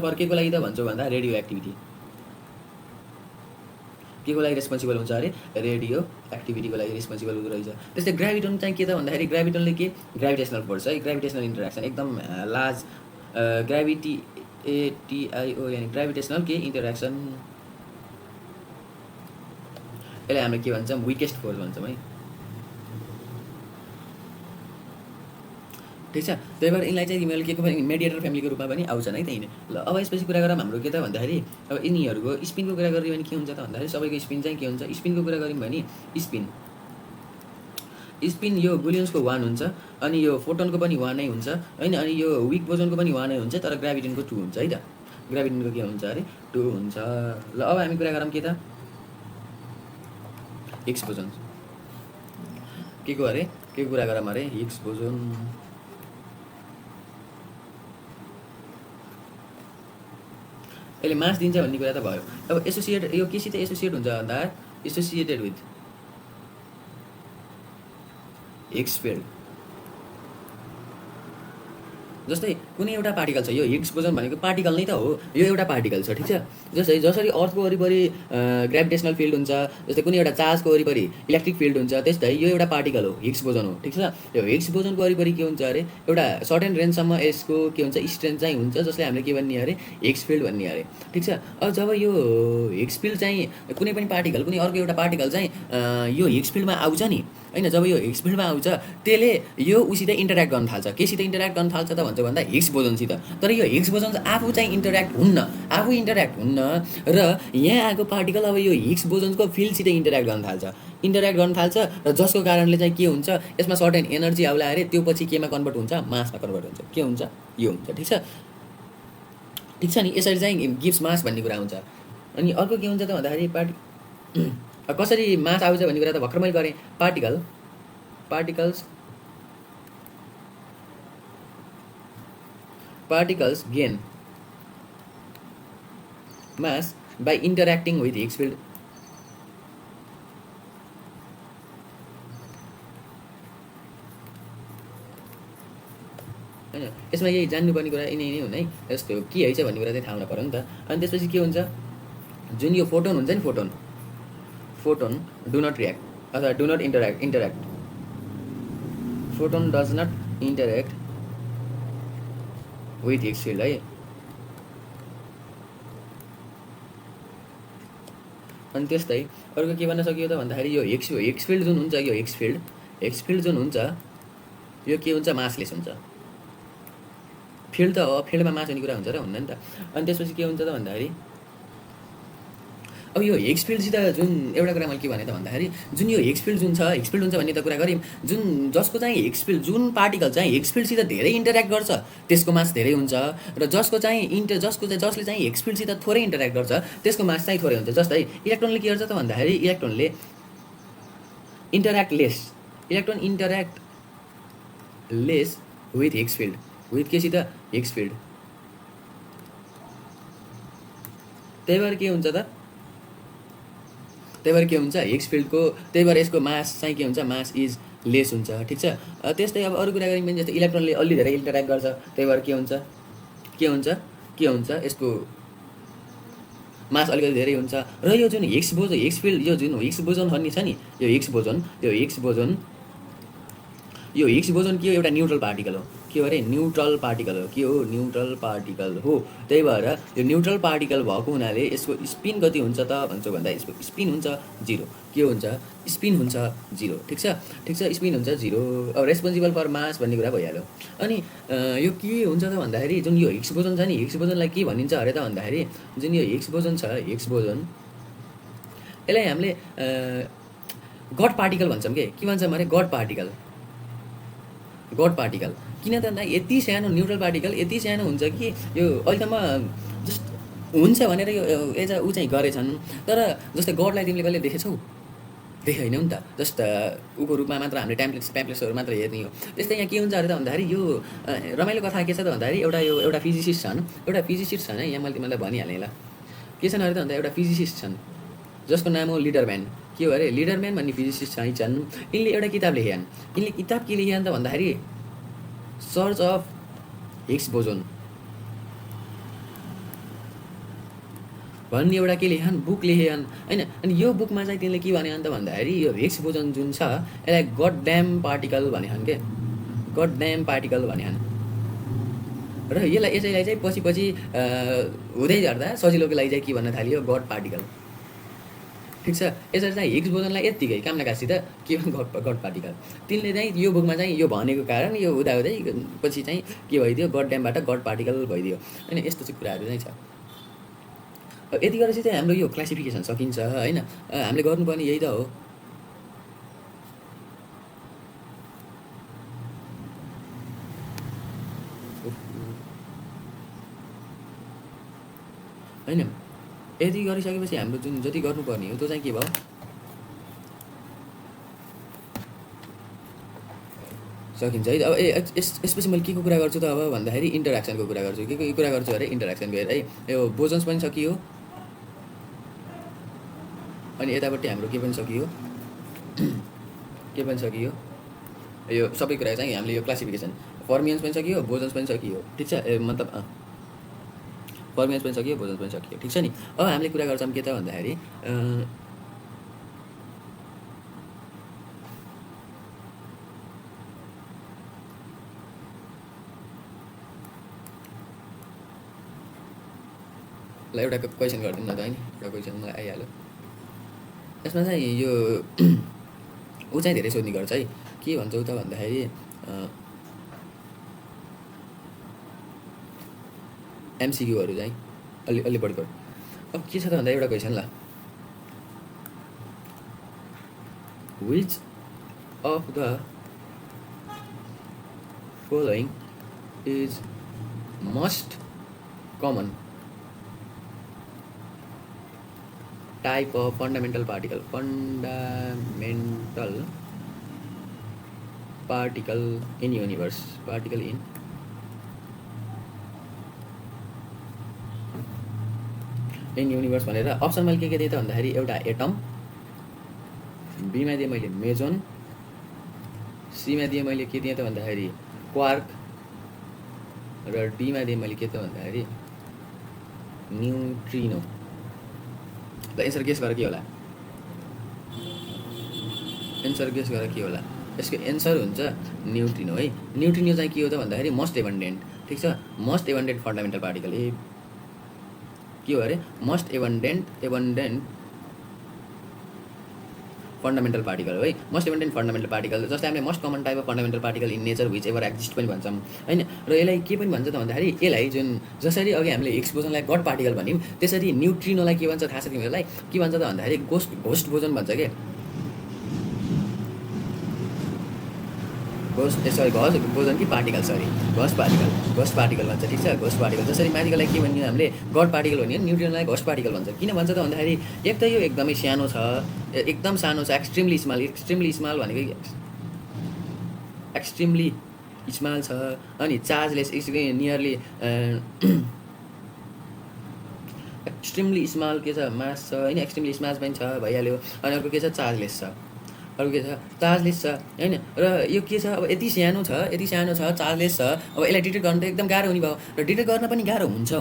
फर के को लागि त भन्छौँ भन्दा रेडियो एक्टिभिटी। के को लागि रेस्पोन्सिबल हुन्छ अरे रेडियो एक्टिभिटीको लागि रेस्पोन्सिबल हुँदो रहेछ। त्यस्तै ग्राभिटोन चाहिँ के त भन्दाखेरि ग्राभिटोनले के ग्राभिटेसनल फोर्स है, ग्राभिटेसनल इन्टरेक्सन एकदम लार्ज ग्राभिटिआइओ यानि ग्राभिटेसनल के इन्टरेक्सन, यसलाई हामीले के भन्छौँ विकेस्ट फोर्स भन्छौँ है, ठिक छ। त्यही भएर यिनलाई चाहिँ तिमीहरूले के को पनि मेडिएटर फ्यामिलीको रूपमा पनि आउँछन् है त्यही नै। ल अब यसपछि कुरा गरौँ हाम्रो के त भन्दाखेरि अब यिनीहरूको स्पिनको कुरा गऱ्यो भने के हुन्छ त भन्दाखेरि सबैको स्पिन चाहिँ के हुन्छ स्पिनको कुरा गऱ्यौँ भने स्पिन यो गुलियन्सको 1 हुन्छ अनि यो फोटोनको पनि 1 नै हुन्छ होइन। अनि यो विक बोजोनको पनि 1 नै हुन्छ तर ग्राभिटनको 2 हुन्छ है त। ग्राभिटनको के हुन्छ अरे 2 हुन्छ। ल अब हामी कुरा गरौँ के त हिग्स बोजोन के को अरे के कुरा गरौँ अरे हिग्स बोजोन। यसले मास दिन्छ भन्ने कुरा त भयो। अब एसोसिएट यो केसित एसोसिएट हुन्छ भन्दा एसोसिएटेड विथ हिग्स फिल्ड। जस्तै कुनै एउटा पार्टिकल छ यो हिग्स बोजोन भनेको पार्टिकल नै त हो, यो एउटा पार्टिकल छ ठिक छ। जस्तै जसरी अर्थको वरिपरि ग्राभिटेसनल फिल्ड हुन्छ, जस्तै कुनै एउटा चार्जको वरिपरि इलेक्ट्रिक फिल्ड हुन्छ, त्यस्तै यो एउटा पार्टिकल हो हिग्स बोजोन हो ठिक छ। यो हिग्स बोजोनको वरिपरि के हुन्छ अरे एउटा सर्टेन रेन्जसम्म यसको के हुन्छ स्ट्रेन्थ चाहिँ हुन्छ, जसले हामीले के भन्ने अरे हिग्स फिल्ड भन्ने अरे ठिक छ। अब जब यो हिग्स फिल्ड चाहिँ कुनै पनि पार्टिकल कुनै अर्को एउटा पार्टिकल चाहिँ यो हिग्स फिल्डमा आउँछ नि होइन, जब यो हिग्स फिल्डमा आउँछ त्यसले यो उसित इन्टरेक्ट गर्न थाल्छ। केसित इन्टरेक्ट गर्न थाल्छ त भन्छ भन्दा हिग्स बोजोनसित। तर यो हिग्स बोजोन आफू चाहिँ इन्टरेक्ट हुन्न र यहाँ आएको पार्टिकल अब यो हिग्स बोजोनको फिल्डसित इन्टरेक्ट गर्न थाल्छ र जसको कारणले चाहिँ के हुन्छ यसमा सर्टेन एनर्जी आउला अरे त्यो पछि केमा कन्भर्ट हुन्छ मासमा कन्भर्ट हुन्छ। के हुन्छ यो हुन्छ ठिक छ नि। यसरी चाहिँ गिभ्स मास भन्ने कुरा हुन्छ। अनि अर्को के हुन्छ त भन्दाखेरि कसरी मास आउँछ भन्ने कुरा त भर्खर मैले गरेँ। Particles gain mass by interacting with Higgs field. हैन यसमा यही जान्नुपर्ने कुरा यिनै नै हुन् है। यस्तो के हैछ भन्ने कुरा चाहिँ थाहा हुन पर्यो नि त। अनि त्यसपछि के हुन्छ जुन यो फोटोन हुन्छ नि फोटोन डु नट रियाक्ट अथवा do not interact photon does not interact with Higgs field है। अनि त्यस्तै अर्को के भन्न सकियो त भन्दाखेरि यो हिग्स फिल्ड जुन हुन्छ यो हिग्स फिल्ड जुन हुन्छ यो के हुन्छ मासलेस हुन्छ। फिल्ड त हो फिल्डमा मास हुने कुरा हुन्छ र हुन्न नि त। अनि त्यसपछि के हुन्छ त भन्दाखेरि अब यो हिग्स फिल्डसित जुन एउटा कुरा मैले के भने त भन्दाखेरि जुन यो हिग्स फिल्ड हुन्छ भन्ने त कुरा गऱ्यौँ। जसको चाहिँ हिग्स फिल्ड जुन पार्टिकल चाहिँ हिग्स फिल्डसित धेरै इन्टरेक्ट गर्छ त्यसको मास धेरै हुन्छ र जसले चाहिँ हिग्स फिल्डसित थोरै इन्टरेक्ट गर्छ त्यसको मास चाहिँ थोरै हुन्छ। जस्तै इलेक्ट्रोनले के गर्छ त भन्दाखेरि electron interact less with Higgs field with केसित हिग्स फिल्ड। त्यही भएर के हुन्छ हिग्स फिल्डको त्यही भएर यसको मास चाहिँ के हुन्छ मास इज लेस हुन्छ ठिक छ। त्यस्तै अब अरू कुरा गऱ्यौँ भने जस्तै इलेक्ट्रोनले अलि धेरै इन्टरेक्ट गर्छ त्यही भएर के हुन्छ यसको मास अलिकति धेरै हुन्छ। र यो जुन हिग्स फिल्ड यो जुन हिग्स बोजोन भन्ने छ नि यो हिग्स बोजोन के हो एउटा न्युट्रल पार्टिकल हो। के हो अरे न्युट्रल पार्टिकल हो। के हो न्युट्रल पार्टिकल हो। त्यही भएर यो न्युट्रल पार्टिकल भएको हुनाले यसको स्पिन कति हुन्छ त भन्छु भन्दा यसको स्पिन हुन्छ 0। के हुन्छ स्पिन हुन्छ 0। ठिक छ स्पिन हुन्छ 0। अब रेस्पोन्सिबल फर मास भन्ने कुरा भइहाल्यो। अनि यो के हुन्छ त भन्दाखेरि जुन यो हिग्स बोजन छ नि हिग्स बोजनलाई के भनिन्छ अरे त भन्दाखेरि जुन यो हिग्स बोजन छ हिग्स बोजन यसलाई हामीले गड पार्टिकल भन्छौँ के भन्छौँ अरे गड पार्टिकल किन त भन्दा यति सानो न्युट्रल पार्टिकल यति सानो हुन्छ कि यो अहिलेसम्म जस्ट हुन्छ भनेर यो ऊ चाहिँ गरेछन्। तर जस्तै गडलाई तिमीले कहिले देखेछौ देखेन नि त जस्ट ऊको रूपमा मात्र हामीले ट्याम्प्लेट्सहरू मात्र हेर्ने हो। त्यस्तै यहाँ के हुन्छ अरे त भन्दाखेरि यो रमाइलो कथा के छ त भन्दाखेरि एउटा फिजिसिस्ट छन् यहाँ मैले तिमीलाई भनिहालेँ ल के छन् अरे त भन्दा एउटा फिजिसिस्ट छन् जसको नाम हो लिडरम्यान। के हो अरे लिडरम्यान भन्ने फिजिसिस्ट चाहिँ छन्। यिनले एउटा किताब लेखेछन्। यिनले किताब के लेखेछन् त भन्दाखेरि सर्च अफ हिग्स बोजोन भन्ने एउटा के लेखेछन् बुक लेखेछन् होइन। अनि यो बुकमा चाहिँ तिनले के भनेछन् त भन्दाखेरि यो हिग्स बोजोन जुन छ यसलाई गड ड्याम पार्टिकल भनेछन् के गड ड्याम पार्टिकल भनेछन्। र यसैलाई चाहिँ पछि हुँदै जाँदा सजिलोको लागि चाहिँ के भन्न थालियो गड पार्टिकल। ठिक छ यसरी चाहिँ हिग्स बोजनलाई यत्तिकै काम नकासी त के गड पार्टिकल। तिनले चाहिँ यो बुकमा चाहिँ यो भनेको कारण यो हुँदै पछि चाहिँ के भइदियो गड ड्यामबाट गड पार्टिकल भइदियो होइन। यस्तो चाहिँ कुराहरू चाहिँ छ। यति गरेपछि चाहिँ हाम्रो यो क्लासिफिकेसन सकिन्छ होइन। हामीले गर्नुपर्ने यही त हो। होइन यति गरिसकेपछि हाम्रो जुन जति गर्नुपर्ने हो त्यो चाहिँ के भयो सकिन्छ है। अब यसपछि मैले के को कुरा गर्छु त अब भन्दाखेरि इन्टरेक्सनको कुरा गर्छु। के कुरा गर्छु अरे इन्टरेक्सनको है। यो बोजन्स पनि सकियो अनि यतापट्टि हाम्रो के पनि सकियो यो सबै कुरा चाहिँ हामीले यो क्लासिफिकेसन फर्मियन्स पनि सकियो बोजन्स पनि सकियो। ठिक छ मतलब फर्मियन्स पनि सकियो बोजन्स पनि सकियो। ठिक छ नि। अब हामीले कुरा गर्छौँ के त भन्दाखेरि ल एउटा क्वेसन गरिदिउँ न त होइन। एउटा क्वेसन मलाई आइहाल्यो। यसमा चाहिँ यो ऊ चाहिँ धेरै सोध्ने गर्छ है। के भन्छौ त भन्दाखेरि एमसिक्यूहरू चाहिँ अलि बढी गर्छ। अब के छ त भन्दा एउटा क्वेसन ल which of the following is most common type of fundamental particle in universe particle in universe भनेर अप्सन मैले के दिएँ त भन्दाखेरि एउटा एटम बीमा दिएँ मैले मेजोन सीमा दिएँ मैले के दिएँ त भन्दाखेरि क्वार्क र डीमा दिएँ मैले के त भन्दाखेरि न्युट्रिनो। ल एन्सर गेस गरेर के होला यसको एन्सर हुन्छ न्युट्रिनो है। न्युट्रिनो चाहिँ के हो त भन्दाखेरि मोस्ट एबन्डेन्ट। ठिक छ मोस्ट एबन्डेन्ट फन्डामेन्टल पार्टिकल के हो अरे मोस्ट एबन्डेन्ट फन्डामेन्टल पार्टिकल हो है। मोस्ट एबन्डेन्ट फन्डामेन्टल पार्टिकल जस्तै हामीले most common type of fundamental particle in nature which ever exist पनि भन्छौँ होइन। र यसलाई के पनि भन्छ त भन्दाखेरि यसलाई जुन जसरी अघि हामीले हिग्स बोजनलाई गड पार्टिकल भन्यौँ त्यसरी न्युट्रिनोलाई के भन्छ थाहा छ तिमीहरूलाई के भन्छ त भन्दाखेरि घोस्ट बोजन भन्छ के घोस्ट बोजन कि पार्टिकल घोस्ट पार्टिकल भन्छ। ठिक छ घोस्ट पार्टिकल जसरी माथिकोलाई के भन्यो हामीले गड पार्टिकल भन्यो न्युट्रिनोलाई घोस्ट पार्टिकल भन्छ। किन भन्छ त भन्दाखेरि एक त यो एकदमै सानो छ एकदम सानो छ एक्सट्रिमली स्मल भनेको एक्सट्रिमली स्मल छ अनि चार्जलेस नियरली एक्सट्रिमली स्मल के छ मास छ होइन एक्सट्रिमली स्मल पनि छ भइहाल्यो। अनि अर्को के छ चार्जलेस छ। अर्को के छ चार्जलेस छ होइन। र यो के छ अब यति सानो छ चार्जलेस छ, अब यसलाई डिटेक्ट गर्नु त एकदम गाह्रो हुने भयो र डिटेक्ट गर्न पनि गाह्रो हुन्छ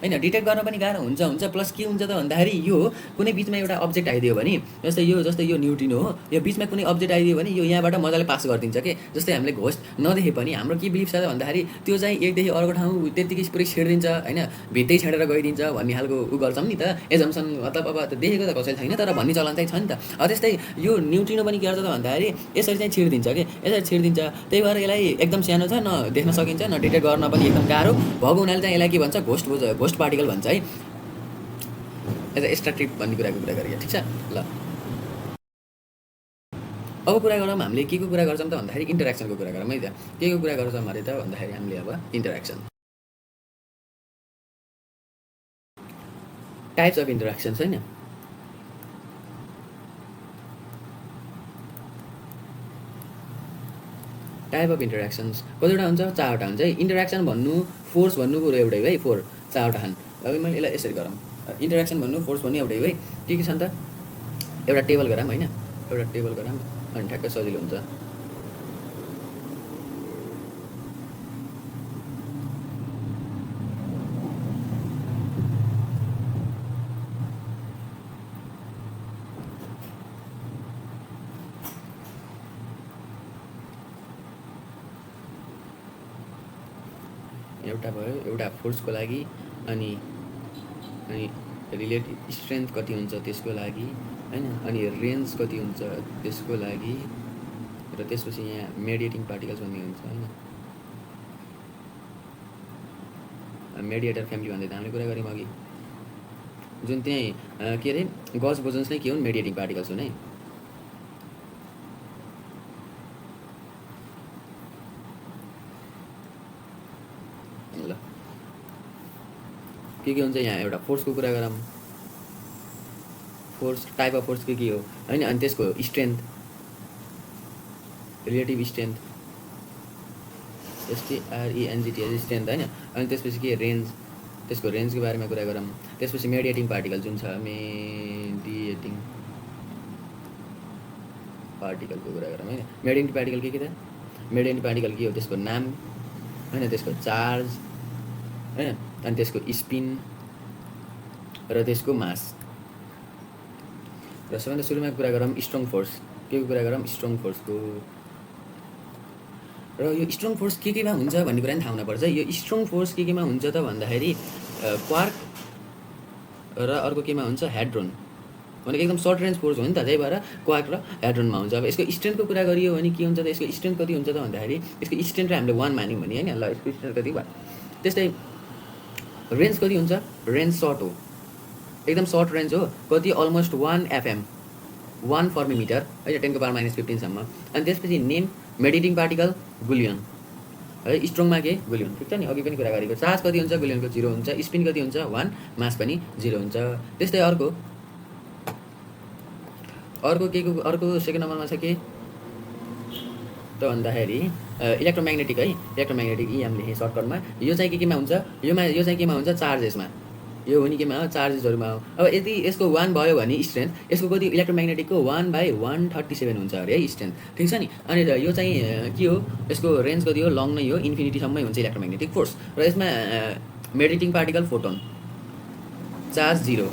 होइन। डिटेक्ट गर्न पनि गाह्रो हुन्छ प्लस के हुन्छ त भन्दाखेरि यो कुनै बिचमा एउटा अब्जेक्ट आइदियो भने जस्तै यो न्युट्रिनो हो, यो बिचमा कुनै अब्जेक्ट आइदियो भने यो यहाँबाट मजाले पास गरिदिन्छ के। जस्तै हामीले घोस्ट नदेखे पनि हाम्रो के बिलिफ छ त भन्दाखेरि त्यो चाहिँ एकदेखि अर्को ठाउँ त्यत्तिकै पुरै छेडिदिन्छ होइन, भित्तै छेडेर गइदिन्छ भन्ने खालको उ गर्छौँ नि त एजम्सन, मतलब अब देखेको त कसैले छैन तर भन्ने चलन चाहिँ छ नि त। त्यस्तै यो न्युट्रिनो पनि के गर्छ त भन्दाखेरि यसरी चाहिँ छिडिदिन्छ कि, यसरी छिडिदिन्छ। त्यही भएर यसलाई एकदम सानो छ, न देख्न सकिन्छ न डिटेक्ट गर्न पनि एकदम गाह्रो भएको हुनाले चाहिँ यसलाई के भन्छ घोस्ट पार्टिकल भन्छ है। एज एक्स्ट्रा ट्रिप भन्ने कुरा गरियो, ठिक छ ल। अब कुरा गरौँ हामीले के को कुरा गर्छौँ त भन्दाखेरि इन्टरेक्सनको कुरा गरौँ है त। के को कुरा गर्छौँ अरे त भन्दाखेरि हामीले अब इन्टरेक्सन, टाइप्स अफ इन्टरेक्सन्स होइन। टाइप अफ इन्टरेक्सन्स कतिवटा हुन्छ, 4वटा हुन्छ है। इन्टरेक्सन भन्नु फोर्स भन्नु कुरो एउटै है, 4वटा छन्। अब मैले यसलाई यसरी गरौँ, इन्टरेक्सन भन्नु फोर्स भन्नु एउटै है। के छन् त, एउटा टेबल गरौँ होइन, एउटा टेबल गरौँ अनि ठ्याक्कै सजिलो हुन्छ। एउटा भयो, एउटा फोर्सको लागि अनि रिलेटिभ स्ट्रेन्थ कति हुन्छ त्यसको लागि होइन, अनि रेन्ज कति हुन्छ त्यसको लागि, र त्यसपछि यहाँ मेडिएटिङ पार्टिकल्स भन्ने हुन्छ होइन। मेडिएटर फ्यामिली भन्दै त हामीले कुरा गऱ्यौँ अघि, जुन त्यही के अरे गज बोजन्स नै के हुन्, मेडिएटिङ पार्टिकल्स हुन् है। ल के हुन्छ यहाँ एउटा फोर्सको कुरा गरौँ, फोर्स टाइप अफ फोर्स के हो होइन, अनि त्यसको strength, relative strength STRENGT strength होइन। अनि त्यसपछि के रेन्ज, त्यसको रेन्जको बारेमा कुरा गरौँ। त्यसपछि मेडिएटिङ पार्टिकल जुन छ, मेडिएटिङ पार्टिकलको कुरा गरौँ होइन। मेडिएटिङ पार्टिकल के त, मेडिएटिङ पार्टिकल के हो, त्यसको नाम होइन, त्यसको चार्ज होइन, अनि त्यसको स्पिन र त्यसको मास। र सबैभन्दा सुरुमा कुरा गरौँ स्ट्रङ फोर्स, के को कुरा गरौँ, स्ट्रङ फोर्सको। र यो स्ट्रङ फोर्स केमा हुन्छ भन्ने कुरा पनि थाहा हुनुपर्छ। यो स्ट्रङ फोर्स केमा हुन्छ त भन्दाखेरि क्वार्क र अर्को केमा हुन्छ, हेड्रोन। भनेको एकदम सर्ट रेन्ज फोर्स हो नि त, त्यही भएर क्वार्क र हेड्रोनमा हुन्छ। अब यसको स्ट्रेन्थको कुरा गरियो भने के हुन्छ त, यसको स्ट्रेन्थ कति हुन्छ त भन्दाखेरि यसको स्ट्रेन्थ हामीले 1 मान्यौँ भने होइन, ल यसको स्ट्रेन्थ कति 1। त्यस्तै रेन्ज कति हुन्छ, रेन्ज सर्ट हो, एकदम सर्ट रेन्ज हो, कति अलमोस्ट 1 FM 1 फर्मिमिटर है, 10⁻15 सम्म। अनि त्यसपछि नेम मेडिएटिङ पार्टिकल गुलियन है, स्ट्रङमा के गुलियन, ठिक छ नि, अघि पनि कुरा गरेको। चार्ज कति हुन्छ गुलियनको 0 हुन्छ, स्पिन कति हुन्छ 1, मास पनि 0 हुन्छ। त्यस्तै अर्को के को अर्को सेकेन्ड नम्बरमा छ के त भन्दाखेरि इलेक्ट्रोम्याग्नेटिक है, इलेक्ट्रोम्याग्नेटिक EM लेखेँ सर्टकटमा। यो चाहिँ केमा हुन्छ, यो चाहिँ केमा हुन्छ, चार्जेसमा, यो हो नि केमा हो, चार्जेसहरूमा हो। अब यदि यसको 1 भयो भने स्ट्रेन्थ, यसको कति इलेक्ट्रोम्याग्नेटिकको 1/137 हुन्छ अरे है स्ट्रेन्थ, ठिक छ नि। अनि यो चाहिँ के हो, यसको रेन्ज कति हो, लङ नै हो, इन्फिनिटीसम्मै हुन्छ इलेक्ट्रोम्याग्नेटिक फोर्स। र यसमा मेडिएटिङ पार्टिकल फोटोन, चार्ज 0,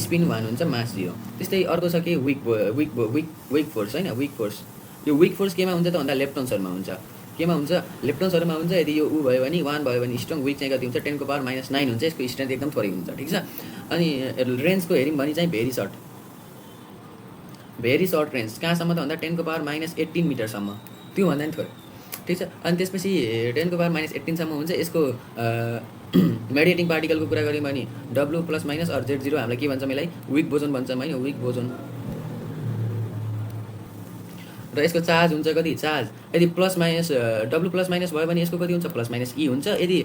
स्पिन 1 हुन्छ, मास 0। त्यस्तै अर्को छ के विक फोर्स होइन, विक फोर्स। यो विक फोर्स केमा हुन्छ त भन्दा लेप्टोन्सहरूमा हुन्छ, केमा हुन्छ, लेप्टोन्सहरूमा हुन्छ। यदि यो भयो भने 1 भयो भने स्ट्रङ, विक चाहिँ कति हुन्छ 10⁻⁹ हुन्छ, यसको स्ट्रेन्थ एकदम थोरै हुन्छ, ठिक छ। अनि रेन्जको हेऱ्यौँ भने चाहिँ भेरी सर्ट रेन्ज कहाँसम्म त भन्दा 10⁻18 मिटरसम्म, त्योभन्दा पनि थोरै, ठिक छ। अनि त्यसपछि 10⁻18 सम्म हुन्छ यसको मेडिएटिङ पार्टिकलको कुरा गऱ्यौँ भने W ± अर Z0 हामीलाई के भन्छ, यसलाई विक बोजोन भन्छौँ होइन, विक बोजोन। र यसको चार्ज हुन्छ कति, चार्ज यदि W ± भयो भने यसको कति हुन्छ, ± E हुन्छ। यदि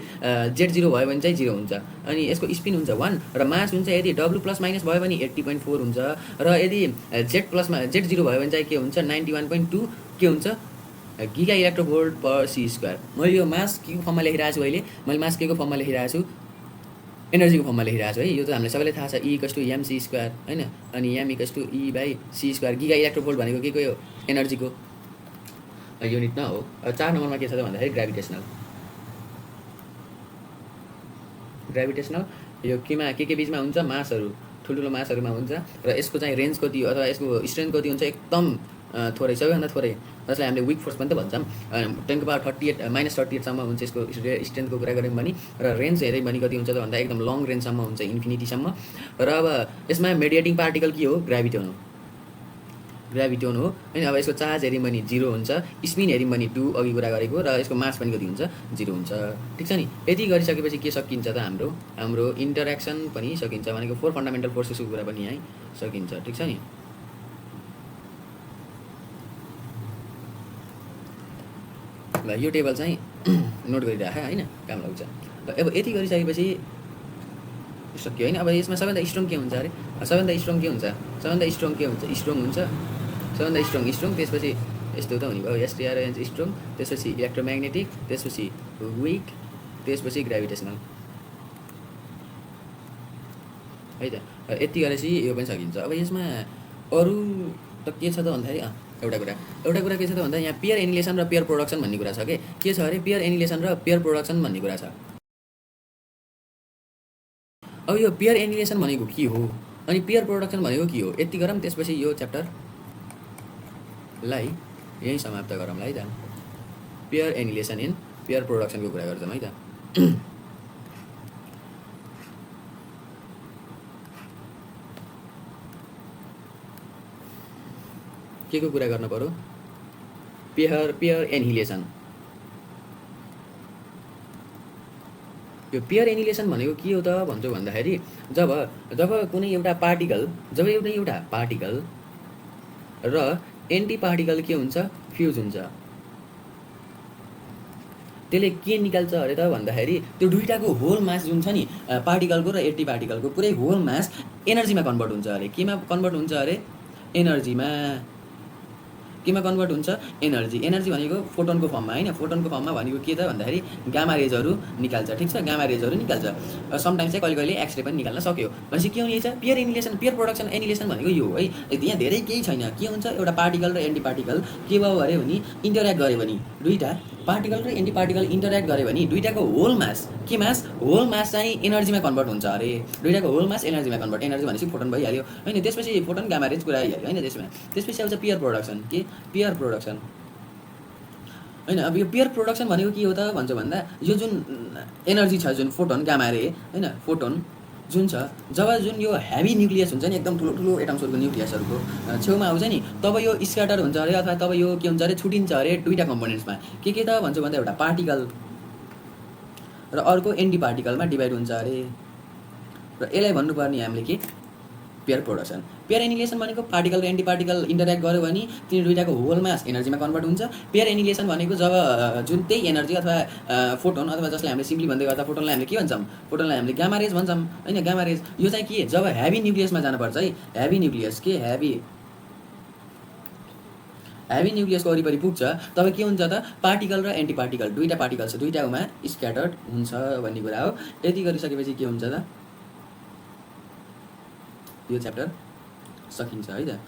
Z0 भयो भने चाहिँ 0 हुन्छ। अनि यसको स्पिन हुन्छ 1 र मास हुन्छ, यदि W ± भयो भने 80.4 हुन्छ। र यदि Z0 भयो भने चाहिँ के हुन्छ, 91.2 के हुन्छ, गिगा इलेक्ट्रोभोल्ट पर C²। मैले यो मास के को फर्ममा लेखिरहेको छु, अहिले मैले मास के को फर्ममा लेखिरहेको छु, एनर्जीको फर्ममा लेखिरहेको छु है। यो त हामीलाई सबैलाई थाहा छ, E=mc² होइन, अनि m=E/c²। गिगा इलेक्ट्रोभोल्ट भनेको के को हो? एनर्जीको युनिट न हो। 4 नम्बरमा के छ त भन्दाखेरि ग्राभिटेसनल यो के बिचमा हुन्छ? मासहरू, ठुल्ठुलो मासहरूमा हुन्छ र यसको चाहिँ रेन्ज कति हो अथवा यसको स्ट्रेन्थ कति हुन्छ? एकदम थोरै, सबैभन्दा थोरै, जसलाई हामीले विक फोर्स पनि त भन्छौँ। 10⁻38 -38सम्म हुन्छ यसको स्ट्रेन्थको कुरा गऱ्यौँ भने, र रेन्ज हेऱ्यौँ भने कति हुन्छ त भन्दा एकदम लङ रेन्जसम्म हुन्छ, इन्फिनिटीसम्म। र अब यसमा मेडिएटिङ पार्टिकल के हो? ग्राभिटोन हो होइन। अब यसको चार्ज हेऱ्यौँ भने 0 हुन्छ, स्पिन हेऱ्यौँ भने 2 अघि कुरा गरेको, र यसको मास पनि कति हुन्छ? 0 हुन्छ। ठिक छ नि। यति गरिसकेपछि के सकिन्छ त? हाम्रो इन्टरेक्सन पनि सकिन्छ, भनेको 4 फन्डामेन्टल फोर्सेसको कुरा पनि यहीँ सकिन्छ। ठिक छ नि। ल यो टेबल चाहिँ नोट गरिराख होइन, काम लाग्छ। अब यति गरिसकेपछि सक्यो होइन। अब यसमा सबैभन्दा स्ट्रङ के हुन्छ अरे? सबैभन्दा स्ट्रङ के हुन्छ? स्ट्रङ हुन्छ। सबैभन्दा स्ट्रङ, त्यसपछि यस्तो त हुने भयो, STRNG स्ट्रङ, त्यसपछि इलेक्ट्रोम्याग्नेटिक, त्यसपछि विक, त्यसपछि ग्राभिटेसनल है त। यति गरेपछि यो पनि सकिन्छ। अब यसमा अरू त के छ त भन्दाखेरि एउटा कुरा के छ त भन्दा यहाँ पेयर एनिलेसन र पेयर प्रोडक्सन भन्ने कुरा छ के छ अरे? पेयर एनिलेसन र पेयर प्रोडक्सन भन्ने कुरा छ। अब यो पेयर एनिलेसन भनेको के हो अनि पेयर प्रोडक्सन भनेको के हो? यति गरौँ, त्यसपछि यो च्याप्टरलाई यहीँ समाप्त गरौँला है त। पेयर एनिलेसन एन्ड पेयर प्रोडक्सनको कुरा गर्छौँ है त। के को कुरा गर्नु पर्यो? पेयर एनिलेसन। यो पेयर एनिलेसन भनेको के हो त भन्छौ भन्दाखेरि जब कुनै एउटा पार्टिकल र एन्टी पार्टिकल के हुन्छ? फ्युज हुन्छ। त्यसले के निकाल्छ अरे त भन्दाखेरि त्यो दुईटाको होल मास जुन छ नि, पार्टिकलको र एन्टी पार्टिकलको पुरै होल मास एनर्जीमा कन्भर्ट हुन्छ अरे। केमा कन्भर्ट हुन्छ अरे? एनर्जीमा। केमा कन्भर्ट हुन्छ? एनर्जी भनेको फोटोनको फर्ममा होइन। फोटोनको फर्ममा भनेको के त भन्दाखेरि गामा रेजहरू निकाल्छ। ठिक छ, गामा रेजहरू निकाल्छ। समटाइम्स चाहिँ कहिले एक्सरे पनि निकाल्न सक्यो। भनेपछि के हुनेछ? पेयर एनिलेसन, पेयर प्रोडक्सन एनिलेसन भनेको यो है। यहाँ धेरै केही छैन। के हुन्छ? एउटा पार्टिकल र एन्टी पार्टिकल के भयो अरे भने इन्टरेक्ट गऱ्यो भने, दुईटा पार्टिकल र एन्टी पार्टिकल इन्टरेक्ट गऱ्यो भने दुईटाको होल मास चाहिँ एनर्जीमा कन्भर्ट हुन्छ अरे। दुईटाको होल मास एनर्जीमा कन्भर्ट। एनर्जी भनेपछि फोटोन भइहाल्यो होइन। त्यसपछि फोटोन गामा रेज कुरा आइहाल्यो होइन। त्यसपछि आउँछ पेयर प्रोडक्सन। के? पेयर प्रोडक्सन होइन। अब यो पेयर प्रोडक्सन भनेको के हो त भन्छ भन्दा यो जुन एनर्जी छ, जुन फोटोन गामा रे होइन, फोटोन जुन छ, जब जुन यो हेभी न्युक्लियस हुन्छ नि, एकदम ठुलो एटम्सहरूको न्युक्लियसहरूको छेउमा आउँछ नि, तब यो स्क्याटर हुन्छ अरे, अथवा तब यो के हुन्छ अरे? छुटिन्छ अरे दुईटा कम्पोनेन्ट्समा। के त भन्छ भन्दा एउटा पार्टिकल र अर्को एन्टी पार्टिकलमा डिभाइड हुन्छ अरे। र यसलाई भन्नुपर्ने हामीले के? Pair production. पेयर एनिलेसन भनेको पार्टिकल र एन्टी पार्टिकल इन्टरेक्ट गर्यो भने तिनी दुईटाको होल मास एनर्जीमा कन्भर्ट हुन्छ। पेयर एनिलेसन भनेको जब जुन त्यही एनर्जी अथवा फोटोन, अथवा जसलाई हामीले सिम्पली भन्दै गर्दा फोटोनलाई हामीले के भन्छौँ? फोटोनलाई हामीले गामा रेज भन्छौँ होइन। गामा रेज यो चाहिँ के? जब हेभी न्युक्लियसमा जानुपर्छ है। हेभी न्युक्लियस के? हेभी न्युक्लियसको वरिपरि पुग्छ, तब के हुन्छ त? पार्टिकल र एन्टी पार्टिकल दुईटा पार्टिकल छ, दुईटामा स्क्याटर्ड हुन्छ भन्ने कुरा हो। यति गरिसकेपछि के हुन्छ त? यो च्याप्टर सकिन्छ है त।